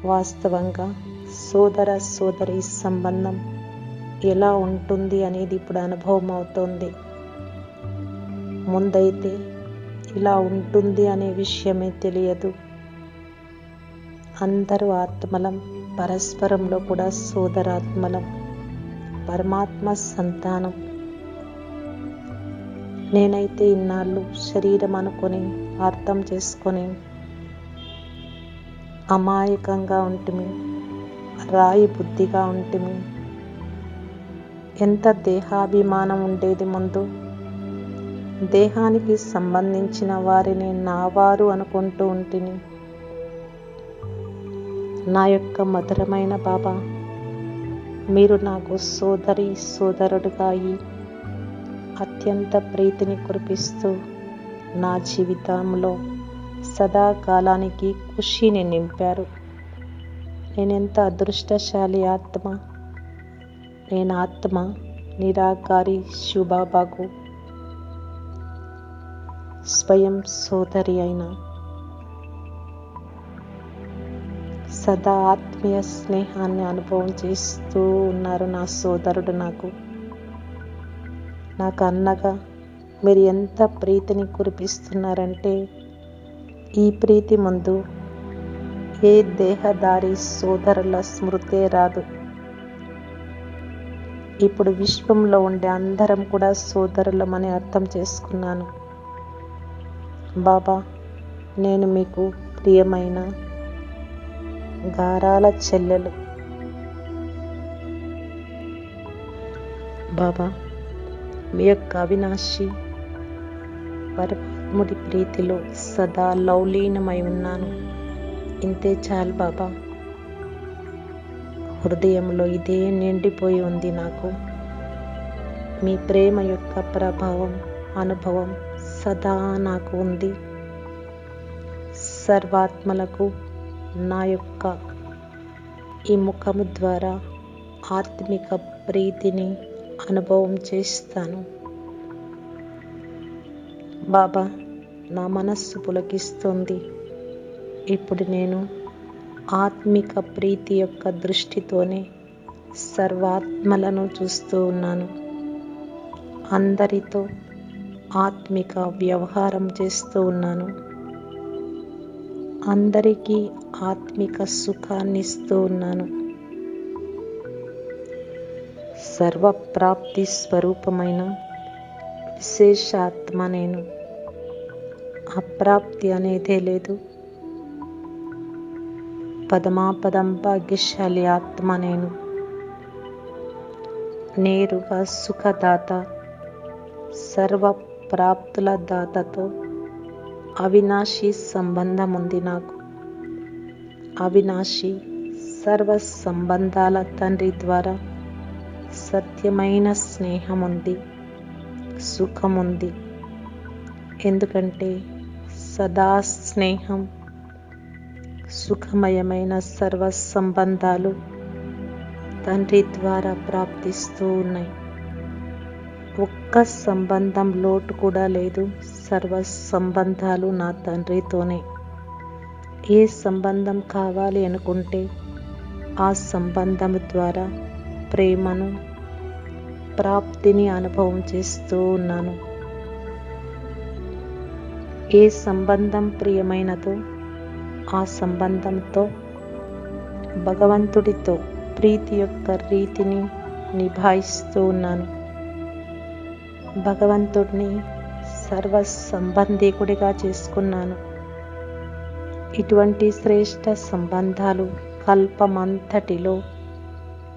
వాస్తవంగా సోదర సోదరి సంబంధం ఎలా ఉంటుంది అనేది ఇప్పుడు అనుభవం అవుతోంది. ముందైతే ఇలా ఉంటుంది అనే విషయమే తెలియదు. అందరూ ఆత్మలం, పరస్పరంలో కూడా సోదరాత్మలం, పరమాత్మ సంతానం. నేనైతే ఇన్నాళ్ళు శరీరం అనుకొని అర్థం చేసుకొని అమాయకంగా ఉంటిమి, రాయి బుద్ధిగా ఉంటిమి. ఎంత దేహాభిమానం ఉండేది ముందు. దేహానికి సంబంధించిన వారిని నావారు అనుకుంటూ ఉంటిని. నా యొక్క మధురమైన బాబా, మీరు నాకు సోదరి సోదరుడుగా అయి అత్యంత ప్రీతిని కురిపిస్తూ నా జీవితంలో సదాకాలానికి ఖుషీని నింపారు. నేనెంత అదృష్టశాలి ఆత్మ. నేను ఆత్మ నిరాకారి శివబాబాకు స్వయం సోదరి అయిన, సదా ఆత్మీయ స్నేహాన్ని అనుభవం చేస్తూ ఉన్నారు నా సోదరుడు. నాకు అన్నగా మీరు ఎంత ప్రీతిని కురిపిస్తున్నారంటే, ఈ ప్రీతి ముందు ఏ దేహదారి సోదరుల స్మృతే రాదు. ఇప్పుడు విశ్వంలో ఉండే అందరం కూడా సోదరులమని అర్థం చేసుకున్నాను. బాబా, నేను మీకు ప్రియమైన గారాల చెల్లెలు. బాబా, మీ యొక్క అవినాశి పరమాత్ముడి ప్రీతిలో సదా లౌలీనమై ఉన్నాను. ఇంతే చాలు బాబా. హృదయంలో ఇదే నిండిపోయి ఉంది నాకు. మీ ప్రేమ యొక్క ప్రభావం, అనుభవం సదా నాకు ఉంది. సర్వాత్మలకు నా యొక్క ఈ ముఖము ద్వారా ఆత్మిక ప్రీతిని అనుభవం చేస్తాను. బాబా, నా మనస్సు పులకిస్తోంది. ఇప్పుడు నేను ఆత్మిక ప్రీతి యొక్క దృష్టితోనే సర్వాత్మలను చూస్తూ ఉన్నాను. అందరితో ఆత్మిక వ్యవహారం చేస్తూ ఉన్నాను. అందరికీ ఆత్మిక సుఖాన్ని ఇస్తూ ఉన్నాను. సర్వప్రాప్తి స్వరూపమైన విశేషాత్మ నేను. అప్రాప్తి అనేదే లేదు. పదమాపదం భాగ్యశాలి ఆత్మ నేను. నేరుగా సుఖదాత, సర్వ ప్రాప్తుల దాతతో అవినాశి సంబంధం ఉంది నాకు. అవినాశి సర్వ సంబంధాల తండ్రి ద్వారా సత్యమైన స్నేహం ఉంది, సుఖం ఉంది. ఎందుకంటే సదా స్నేహం, సుఖమయమైన సర్వ సంబంధాలు తండ్రి ద్వారా ప్రాప్తిస్తూ ఉన్నాయి. ఒక్క సంబంధం లోటు కూడా లేదు. సర్వ సంబంధాలు నా తండ్రితోనే. ఏ సంబంధం కావాలి అనుకుంటే ఆ సంబంధం ద్వారా ప్రేమను, ప్రాప్తిని అనుభవం చేస్తూ ఉన్నాను. ఏ సంబంధం ప్రియమైనదో ఆ సంబంధంతో భగవంతుడితో ప్రీతి యొక్క రీతిని నిభాయిస్తూ ఉన్నాను. భగవంతుడిని సర్వ సంబంధికుడిగా చేసుకున్నాను. ఇటువంటి శ్రేష్ట సంబంధాలు కల్పమంతటిలో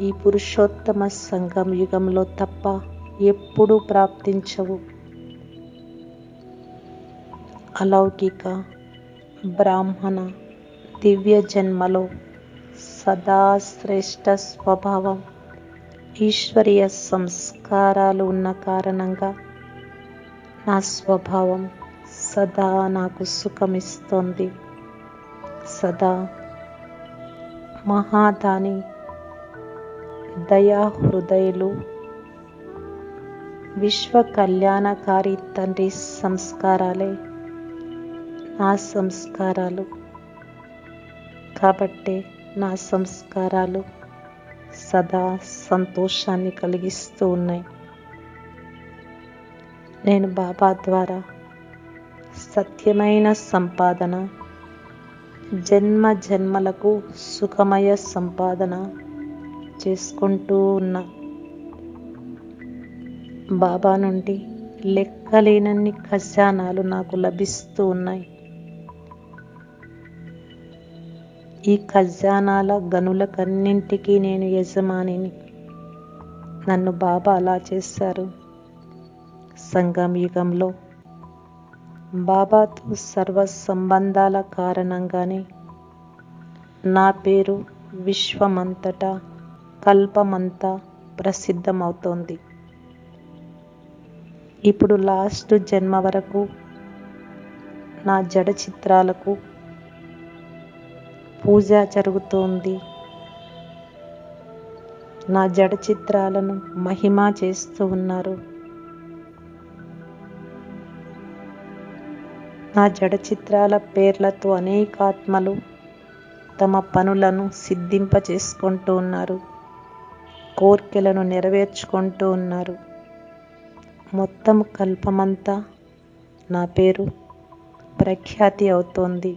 ఈ పురుషోత్తమ సంగమ యుగంలో తప్ప ఎప్పుడూ ప్రాప్తించవు. అలౌకిక బ్రాహ్మణ దివ్య జన్మలో సదా శ్రేష్ట స్వభావం, ఈశ్వరీయ సంస్కారాలు ఉన్న కారణంగా నా స్వభావం సదా నాకు సుఖమిస్తోంది. సదా మహాదాని దయాహృదయులు, విశ్వ కళ్యాణకారి తండ్రి సంస్కారాలే నా సంస్కారాలు. కాబట్టే నా సంస్కారాలు సదా సంతోషాన్ని కలిగిస్తూ ఉన్నాయి. నేను బాబా ద్వారా సత్యమైన సంపాదన, జన్మ జన్మలకు సుఖమయ సంపాదన చేసుకుంటూ ఉన్నా. బాబా నుండి లెక్కలేనన్ని ఖజానాలు నాకు లభిస్తూ ఉన్నాయి. ఈ ఖజానాల గనులకన్నింటికీ నేను యజమానిని. నన్ను బాబా అలా చేశారు. సంగమ యుగంలో బాబాతో సర్వ సంబంధాల కారణంగానే నా పేరు విశ్వమంతటా కల్పమంతా ప్రసిద్ధమవుతోంది. ఇప్పుడు లాస్ట్ జన్మ వరకు నా జడ చిత్రాలకు పూజ జరుగుతోంది. నా జడ చిత్రాలను మహిమ చేస్తూ ఉన్నారు. నా జడ చిత్రాల పేర్లతో అనేక ఆత్మలు తమ పనులను సిద్ధింప చేసుకుంటూ ఉన్నారు, కోర్కెలను నెరవేర్చుకుంటూ ఉన్నారు. మొత్తం కల్పమంతా నా పేరు ప్రఖ్యాతి అవుతోంది.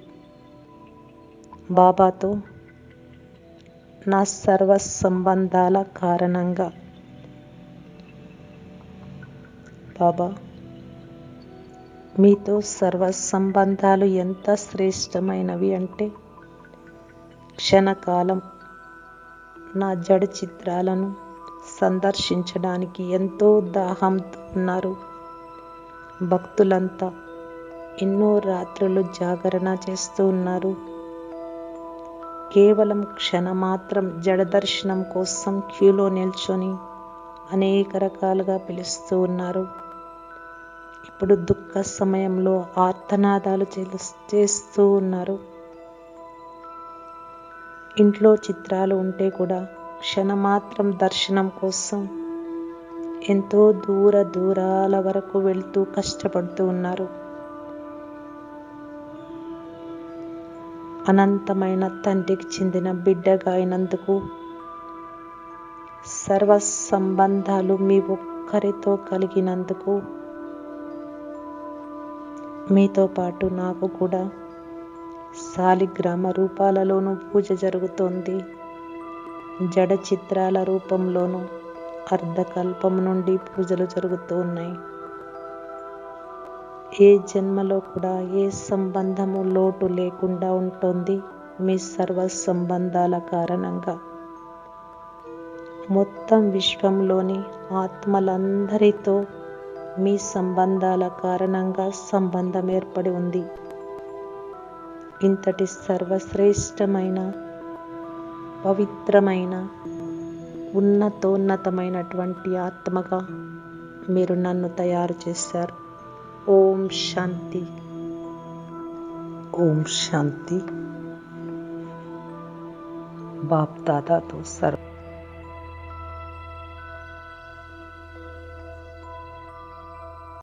బాబాతో నా సర్వ సంబంధాల కారణంగా. బాబా, మీతో సర్వ సంబంధాలు ఎంత శ్రేష్టమైనవి అంటే క్షణకాలం నా జడ చిత్రాలను సందర్శించడానికి ఎంతో దాహంతో ఉన్నారు. భక్తులంతా ఎన్నో రాత్రులు జాగరణ చేస్తూ ఉన్నారు. కేవలం క్షణమాత్రం జడ దర్శనం కోసం క్యూలో నిల్చొని అనేక రకాలుగా పిలుస్తూ ఉన్నారు. ఇప్పుడు దుఃఖ సమయంలో ఆర్తనాదాలు చేస్తూ ఉన్నారు. ఇంట్లో చిత్రాలు ఉంటే కూడా క్షణమాత్రం దర్శనం కోసం ఎంతో దూరాల వరకు వెళ్తూ కష్టపడుతూ ఉన్నారు. అనంతమైన తండ్రికి చెందిన బిడ్డగా అయినందుకు సర్వ సంబంధాలు మీ ఒక్కరితో కలిగినందుకు మీతో పాటు నాకు కూడా శాలిగ్రామ రూపాలలోనూ పూజ జరుగుతోంది. జడ చిత్రాల రూపంలోనూ అర్ధకల్పం నుండి పూజలు జరుగుతూ ఉన్నాయి. ఏ జన్మలో కూడా ఏ సంబంధము లోటు లేకుండా ఉంటుంది మీ సర్వ సంబంధాల కారణంగా. మొత్తం విశ్వంలోని ఆత్మలందరితో మీ సంబంధాల కారణంగా సంబంధం ఏర్పడి ఉంది. ఇంతటి సర్వశ్రేష్టమైన, పవిత్రమైన, ఉన్నతోన్నతమైనటువంటి ఆత్మగా మీరు నన్ను తయారు చేశారు. ఓం శాంతి, ఓం శాంతి. బాప్ దాదాతో సర్వ